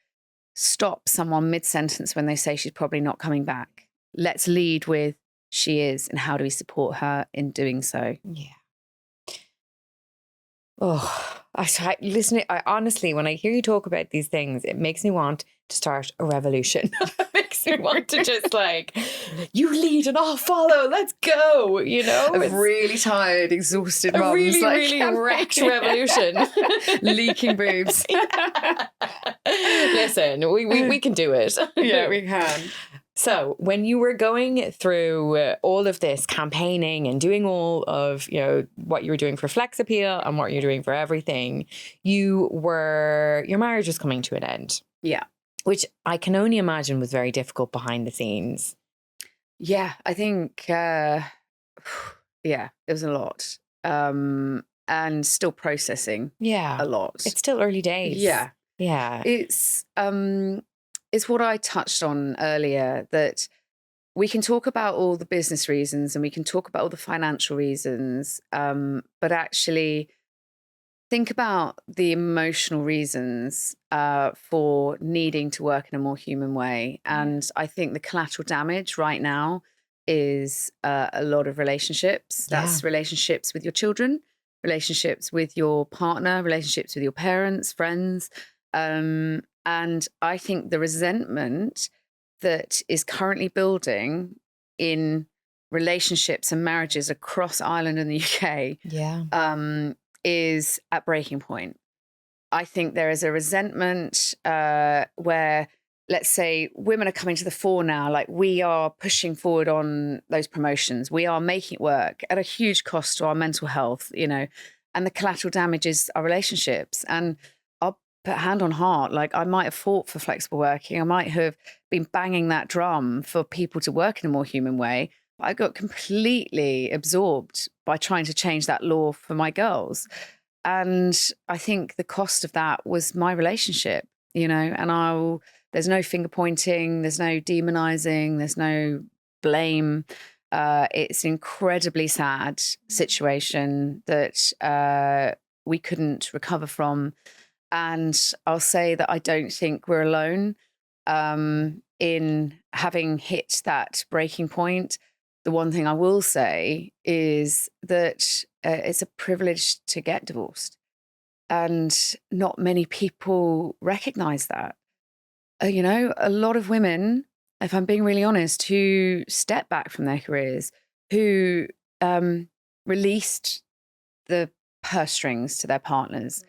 stop someone mid-sentence when they say she's probably not coming back. Let's lead with she is, and how do we support her in doing so? Yeah. Oh, I honestly, when I hear you talk about these things, it makes me want to start a revolution. It makes me want to just you lead and I'll follow. Let's go. A really tired, exhausted a mums. Really wrecked revolution. Leaking boobs. Listen, we can do it. Yeah, we can. So when you were going through all of this campaigning and doing all of, what you were doing for Flex Appeal and what you're doing for everything, your marriage was coming to an end. Yeah. Which I can only imagine was very difficult behind the scenes. Yeah, I think, it was a lot. And still processing. Yeah. A lot. It's still early days. Yeah. Yeah. It's what I touched on earlier, that we can talk about all the business reasons and we can talk about all the financial reasons, but actually think about the emotional reasons for needing to work in a more human way. And I think the collateral damage right now is a lot of relationships. That's relationships with your children, relationships with your partner, relationships with your parents, friends. And I think the resentment that is currently building in relationships and marriages across Ireland and the UK is at breaking point. I think there is a resentment where, let's say, women are coming to the fore now. We are pushing forward on those promotions. We are making it work at a huge cost to our mental health, and the collateral damage is our relationships. And put hand on heart, I might have fought for flexible working. I might have been banging that drum for people to work in a more human way. But I got completely absorbed by trying to change that law for my girls. And I think the cost of that was my relationship, and there's no finger pointing, there's no demonizing, there's no blame. It's an incredibly sad situation that we couldn't recover from. And I'll say that I don't think we're alone in having hit that breaking point. The one thing I will say is that it's a privilege to get divorced. And not many people recognize that. A lot of women, if I'm being really honest, who stepped back from their careers, who released the purse strings to their partners,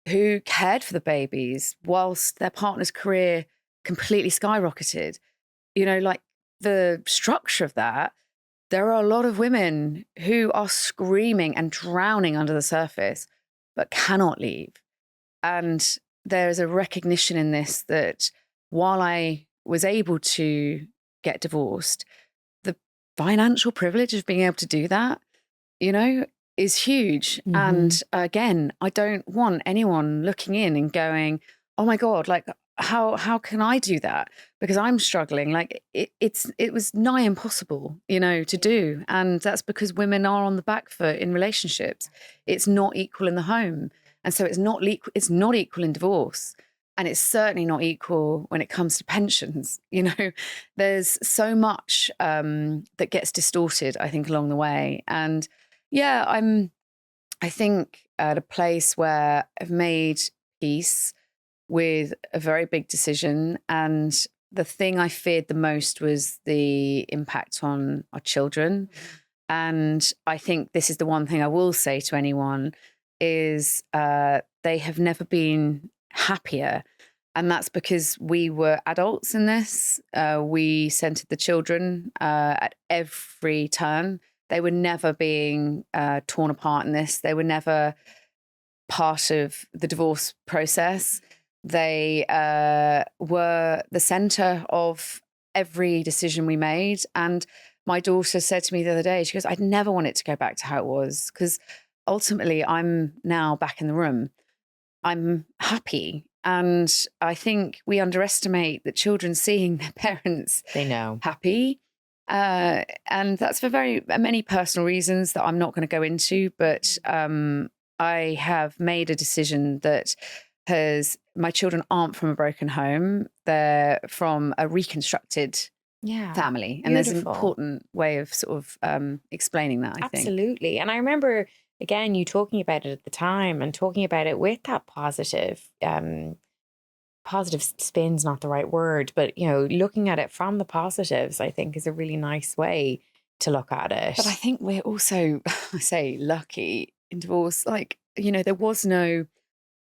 who cared for the babies whilst their partner's career completely skyrocketed. The structure of that, there are a lot of women who are screaming and drowning under the surface, but cannot leave. And there is a recognition in this that while I was able to get divorced, the financial privilege of being able to do that, is huge. Mm-hmm. And again, I don't want anyone looking in and going, oh my God, how can I do that? Because I'm struggling. It was nigh impossible, to do. And that's because women are on the back foot in relationships. It's not equal in the home. And so it's not equal in divorce. And it's certainly not equal when it comes to pensions. There's so much that gets distorted, I think, along the way. And Yeah, I think at a place where I've made peace with a very big decision. And the thing I feared the most was the impact on our children. And I think this is the one thing I will say to anyone is they have never been happier. And that's because we were adults in this. We centered the children at every turn. They were never being torn apart in this. They were never part of the divorce process. They were the center of every decision we made. And my daughter said to me the other day, she goes, I'd never want it to go back to how it was, because ultimately I'm now back in the room. I'm happy. And I think we underestimate the children seeing their parents They know. happy. And that's for very many personal reasons that I'm not going to go into. But I have made a decision that my children aren't from a broken home. They're from a reconstructed family. And there's an important way of sort of explaining that, I think. Absolutely. And I remember, again, you talking about it at the time and talking about it with that positive spin's not the right word, but, you know, looking at it from the positives, I think is a really nice way to look at it. But I think we're also, I say, lucky in divorce. Like, you know,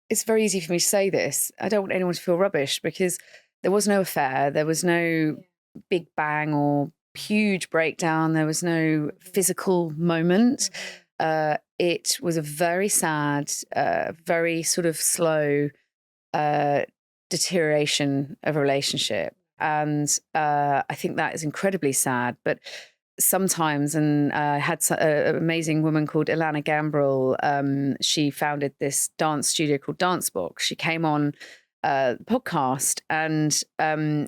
it's very easy for me to say this. I don't want anyone to feel rubbish because there was no affair. There was no big bang or huge breakdown. There was no physical moment. It was a very sad, very sort of slow deterioration of a relationship. And I think that is incredibly sad. But sometimes, and I had an amazing woman called Ilana Gambrel. She founded this dance studio called Dancebox. She came on the podcast and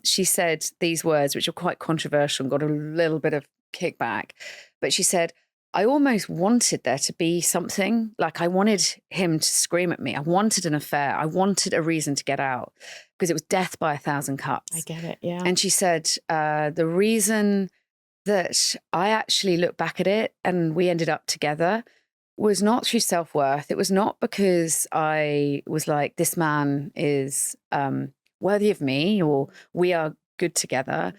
she said these words, which are quite controversial and got a little bit of kickback. But she said, I almost wanted there to be something, like I wanted him to scream at me. I wanted an affair. I wanted a reason to get out because it was death by 1,000 cuts. I get it, yeah. And she said, the reason that I actually look back at it and we ended up together was not through self-worth. It was not because I was like, this man is worthy of me or we are good together.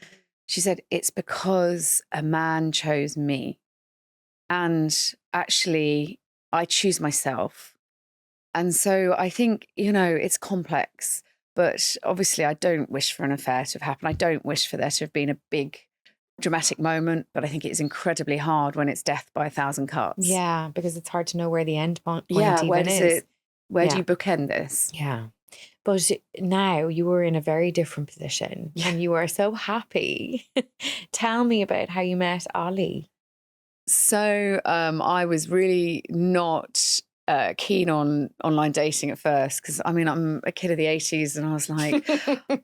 She said, it's because a man chose me. And actually, I choose myself. And so I think, you know, it's complex. But obviously, I don't wish for an affair to have happened. I don't wish for there to have been a big dramatic moment. But I think it is incredibly hard when it's death by 1,000 cuts. Yeah, because it's hard to know where the end point even where is. Where do you bookend this? Yeah. But now you were in a very different position and you are so happy. Tell me about how you met Ollie. So I was really not keen on online dating at first because, I mean, I'm a kid of the 80s and I was like,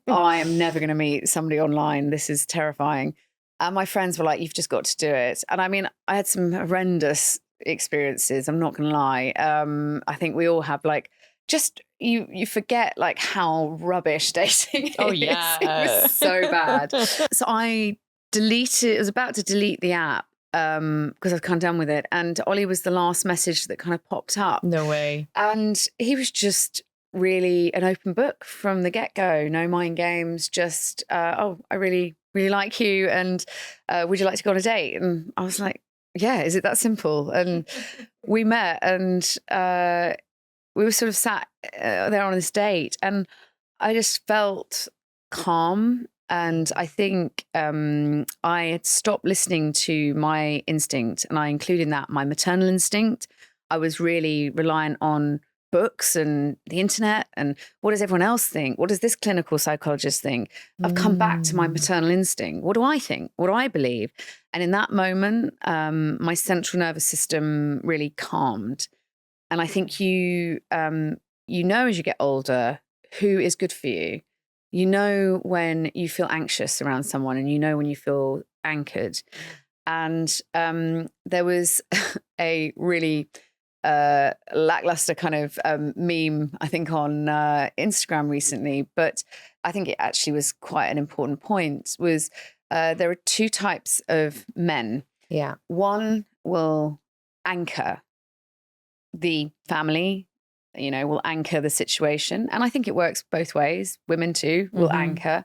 I am never going to meet somebody online. This is terrifying. And my friends were like, you've just got to do it. And I mean, I had some horrendous experiences. I'm not going to lie. I think we all have like, just you forget like how rubbish dating is. Oh, yeah. It was so bad. So I was about to delete the app because I've kind of done with it. And Ollie was the last message that kind of popped up. No way. And he was just really an open book from the get-go. No mind games, just, I really, really like you. And would you like to go on a date? And I was like, yeah, is it that simple? And we met and we were sort of sat there on this date and I just felt calm. And I think I had stopped listening to my instinct, and I included in that my maternal instinct. I was really reliant on books and the internet and what does everyone else think? What does this clinical psychologist think? I've come back to my maternal instinct. What do I think? What do I believe? And in that moment, my central nervous system really calmed. And I think you know as you get older who is good for you. You know when you feel anxious around someone and you know when you feel anchored. And there was a really lackluster kind of meme, I think, on Instagram recently, but I think it actually was quite an important point, was there are two types of men. Yeah. One will anchor the family, will anchor the situation. And I think it works both ways. Women too will anchor.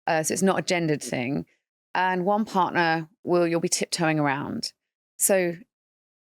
So it's not a gendered thing. And one partner you'll be tiptoeing around. So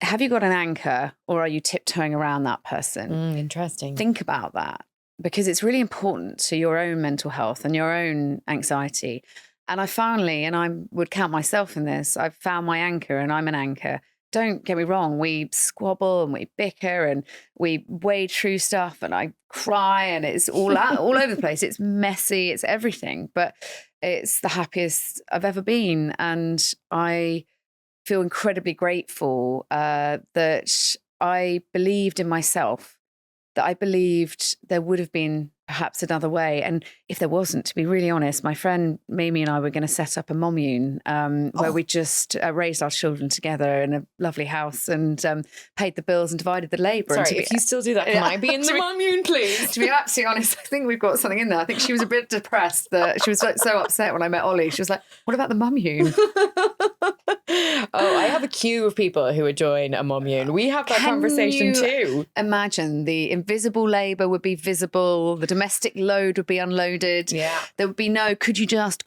have you got an anchor, or are you tiptoeing around that person? Interesting. Think about that, because it's really important to your own mental health and your own anxiety. And I would count myself in this, I've found my anchor, and I'm an anchor. Don't get me wrong, we squabble and we bicker and we wade through stuff, and I cry, and it's all over the place. It's messy, it's everything, but it's the happiest I've ever been. And I feel incredibly grateful that I believed in myself, that I believed there would have been perhaps another way. And if there wasn't, to be really honest, my friend Mimi and I were going to set up a mommune where we just raised our children together in a lovely house and paid the bills and divided the labour. Sorry, if you still do that, can I be in the mommune, please? To be absolutely honest, I think we've got something in there. I think she was a bit depressed. That she was so upset when I met Ollie. She was like, what about the mommune? Oh, I have a queue of people who would join a mommune. We have that conversation too. Imagine the invisible labour would be visible, the domestic load would be unloaded. Yeah. There would be no could you just,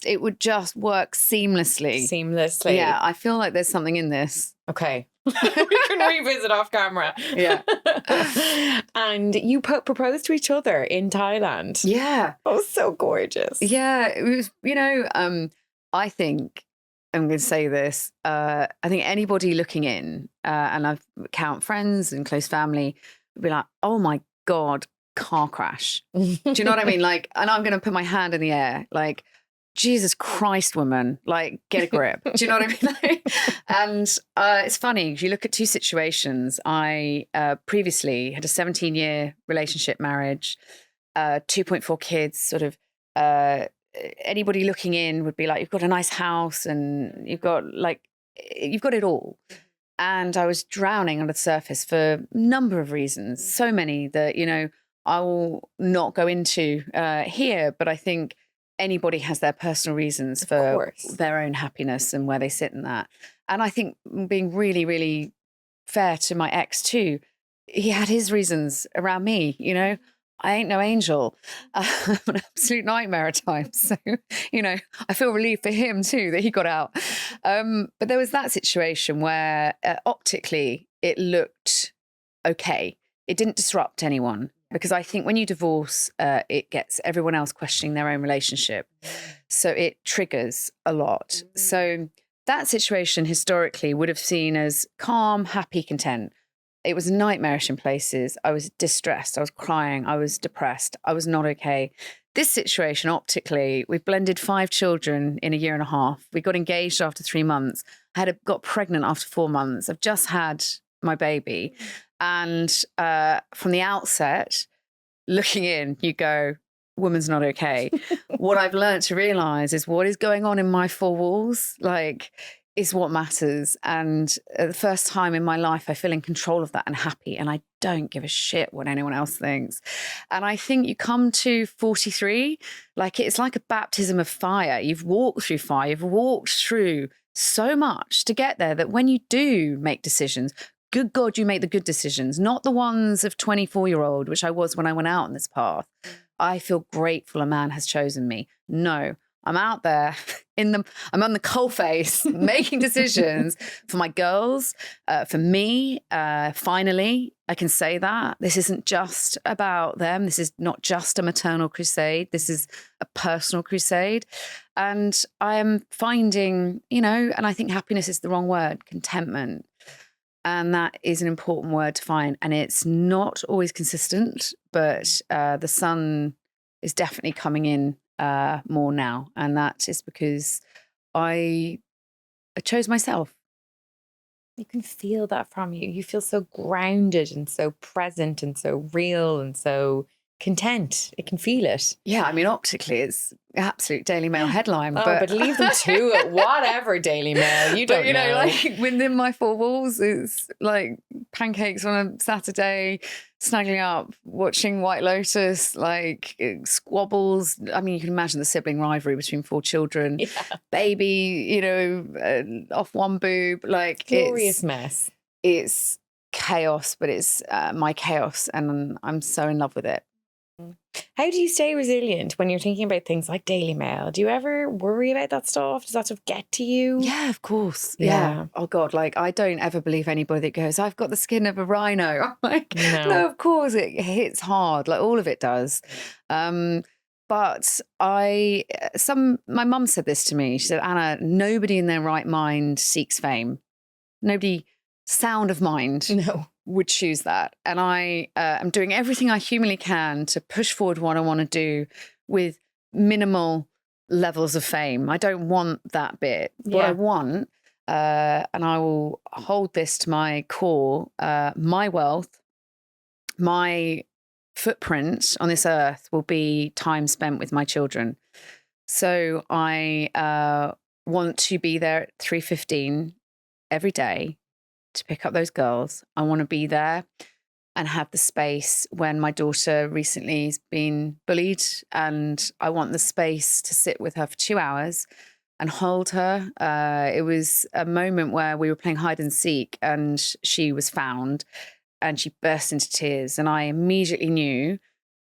it would just work seamlessly. Yeah, I feel like there's something in this. Okay. We can revisit off camera. Yeah. And you proposed to each other in Thailand. Yeah. Oh, so gorgeous. Yeah, it was, I think, I'm going to say this, I think anybody looking in, and I count friends and close family, would be like, oh my God, car crash. Do you know what I mean? Like, and I'm going to put my hand in the air, like, Jesus Christ, woman, like, get a grip. Do you know what I mean? And it's funny, you look at two situations. I previously had a 17-year relationship marriage, 2.4 kids, sort of, anybody looking in would be like, you've got a nice house and you've got it all. And I was drowning under the surface for a number of reasons, so many that, I will not go into here, but I think anybody has their personal reasons for their own happiness and where they sit in that. And I think being really, really fair to my ex too, he had his reasons around me, I ain't no angel. I'm an absolute nightmare at times. So, I feel relieved for him too that he got out. But there was that situation where optically it looked okay. It didn't disrupt anyone, because I think when you divorce, it gets everyone else questioning their own relationship. So it triggers a lot. So that situation historically would have seen as calm, happy, content. It was nightmarish in places. I was distressed. I was crying. I was depressed. I was not okay. This situation, optically, we blended 5 children in a year and a half. We got engaged after 3 months. I got pregnant after 4 months. I've just had my baby. And from the outset, looking in, you go, woman's not okay. What I've learned to realize is what is going on in my 4 walls, is what matters. And the first time in my life, I feel in control of that and happy. And I don't give a shit what anyone else thinks. And I think you come to 43, it's like a baptism of fire. You've walked through fire. You've walked through so much to get there that when you do make decisions, good God, you make the good decisions, not the ones of 24-year-old, which I was when I went out on this path. I feel grateful a man has chosen me. No, I'm out there I'm on the coalface making decisions for my girls, for me. Finally, I can say that this isn't just about them. This is not just a maternal crusade. This is a personal crusade. And I am finding, and I think happiness is the wrong word, contentment. And that is an important word to find. And it's not always consistent, but the sun is definitely coming in more now. And that is because I chose myself. You can feel that from you. You feel so grounded and so present and so real and so content. It can feel it. Yeah, I mean, optically, it's absolute Daily Mail headline. But leave them to it. Whatever, Daily Mail. You don't know. Within my 4 walls, it's like pancakes on a Saturday, snuggling up, watching White Lotus, squabbles. I mean, you can imagine the sibling rivalry between 4 children. Yeah. Baby, off one boob. Glorious mess. it's chaos, but it's my chaos, and I'm so in love with it. How do you stay resilient when you're thinking about things like Daily Mail? Do you ever worry about that stuff? Does that stuff get to you? Yeah, of course. Yeah. Oh God, like I don't ever believe anybody that goes, I've got the skin of a rhino. I'm like, No. no, of course it hits hard. Like all of it does. But my mum said this to me. She said, Anna, nobody in their right mind seeks fame. Nobody sound of mind would choose that. And I am doing everything I humanly can to push forward what I want to do with minimal levels of fame. I don't want that bit. What I want, and I will hold this to my core, my wealth, my footprint on this earth will be time spent with my children. So I want to be there at 3:15 every day to pick up those girls. I want to be there and have the space when my daughter recently has been bullied, and I want the space to sit with her for 2 hours and hold her. It was a moment where we were playing hide and seek and she was found and she burst into tears, and I immediately knew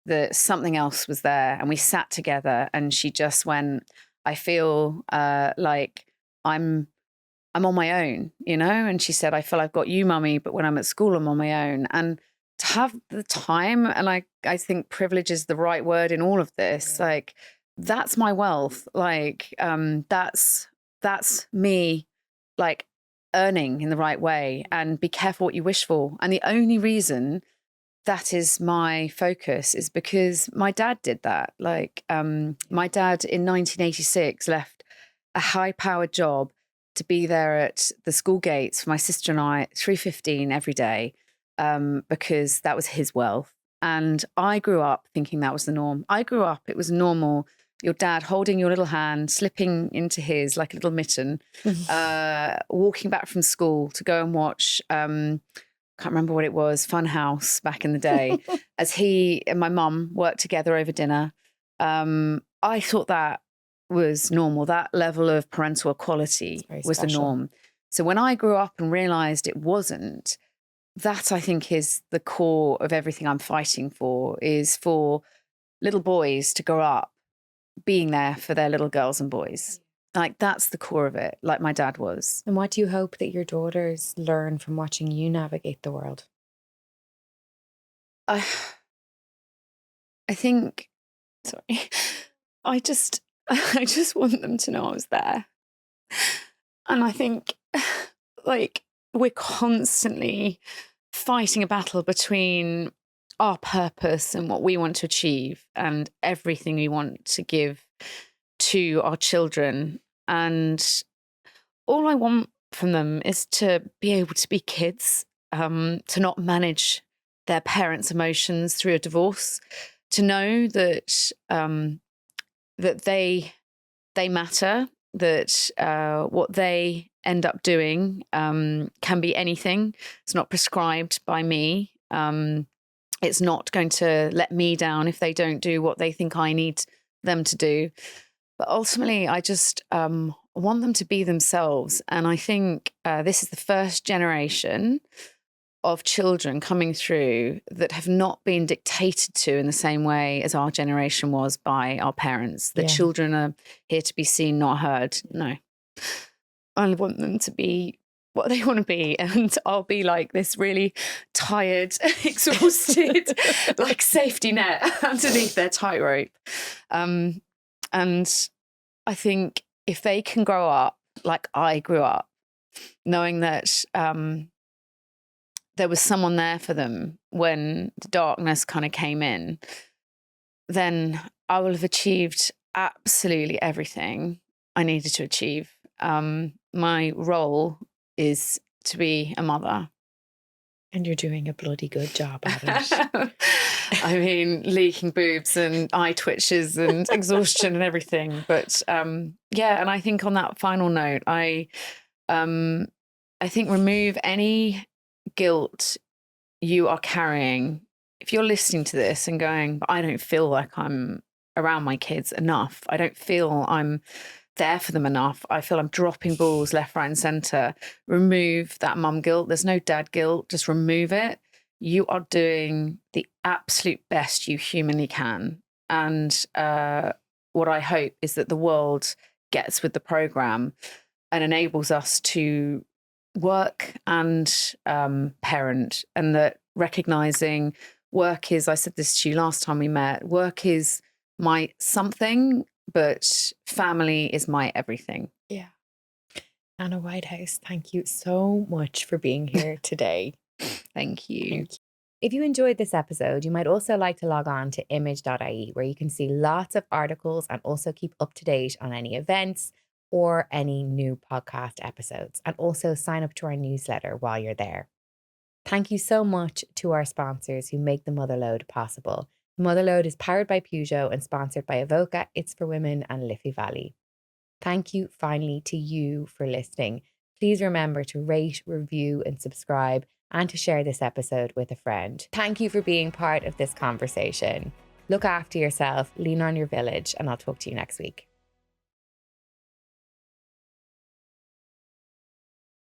that something else was there, and we sat together and she just went, I feel like I'm on my own, you know? And she said, I feel I've got you, mummy, but when I'm at school, I'm on my own. And to have the time, and I think privilege is the right word in all of this, like that's my wealth. Like that's me, like earning in the right way, and be careful what you wish for. And the only reason that is my focus is because my dad did that. Like my dad in 1986 left a high-powered job to be there at the school gates for my sister and I, 3:15 every day, because that was his wealth. And I grew up thinking that was the norm. I grew up, it was normal, your dad holding your little hand, slipping into his like a little mitten, walking back from school to go and watch, can't remember what it was, Fun House back in the day, as he and my mum worked together over dinner. I thought that was normal. That level of parental equality was the norm. So when I grew up and realized it wasn't, that I think is the core of everything I'm fighting for, is for little boys to grow up being there for their little girls and boys. Like that's the core of it, like my dad was. And what do you hope that your daughters learn from watching you navigate the world? I think, sorry, I just want them to know I was there. And I think like we're constantly fighting a battle between our purpose and what we want to achieve and everything we want to give to our children. And all I want from them is to be able to be kids, to not manage their parents' emotions through a divorce, to know that that they matter, that what they end up doing can be anything. It's not prescribed by me. It's not going to let me down if they don't do what they think I need them to do. But ultimately, I just want them to be themselves. And I think this is the first generation of children coming through that have not been dictated to in the same way as our generation was by our parents. The children are here to be seen, not heard. No. I want them to be what they want to be, and I'll be like this really tired, exhausted, like safety net underneath their tightrope. And I think if they can grow up like I grew up, knowing that there was someone there for them when the darkness kind of came in, then I will have achieved absolutely everything I needed to achieve. My role is to be a mother. And you're doing a bloody good job at it. I mean, leaking boobs and eye twitches and exhaustion and everything. But yeah, and I think on that final note, I think remove any guilt you are carrying. If you're listening to this and going, but I don't feel like I'm around my kids enough, I don't feel I'm there for them enough. I feel I'm dropping balls left, right, and centre. Remove that mum guilt. There's no dad guilt. Just remove it. You are doing the absolute best you humanly can. And what I hope is that the world gets with the programme and enables us to work and parent, and that recognising work is, I said this to you last time we met, work is my something, but family is my everything. Yeah. Anna Whitehouse, thank you so much for being here today. Thank you. Thank you. If you enjoyed this episode, you might also like to log on to image.ie, where you can see lots of articles and also keep up to date on any events or any new podcast episodes, and also sign up to our newsletter while you're there. Thank you so much to our sponsors who make the Motherload possible. Motherload is powered by Peugeot and sponsored by Evoca, It's for Women, and Liffey Valley. Thank you finally to you for listening. Please remember to rate, review, and subscribe, and to share this episode with a friend. Thank you for being part of this conversation. Look after yourself, lean on your village, and I'll talk to you next week.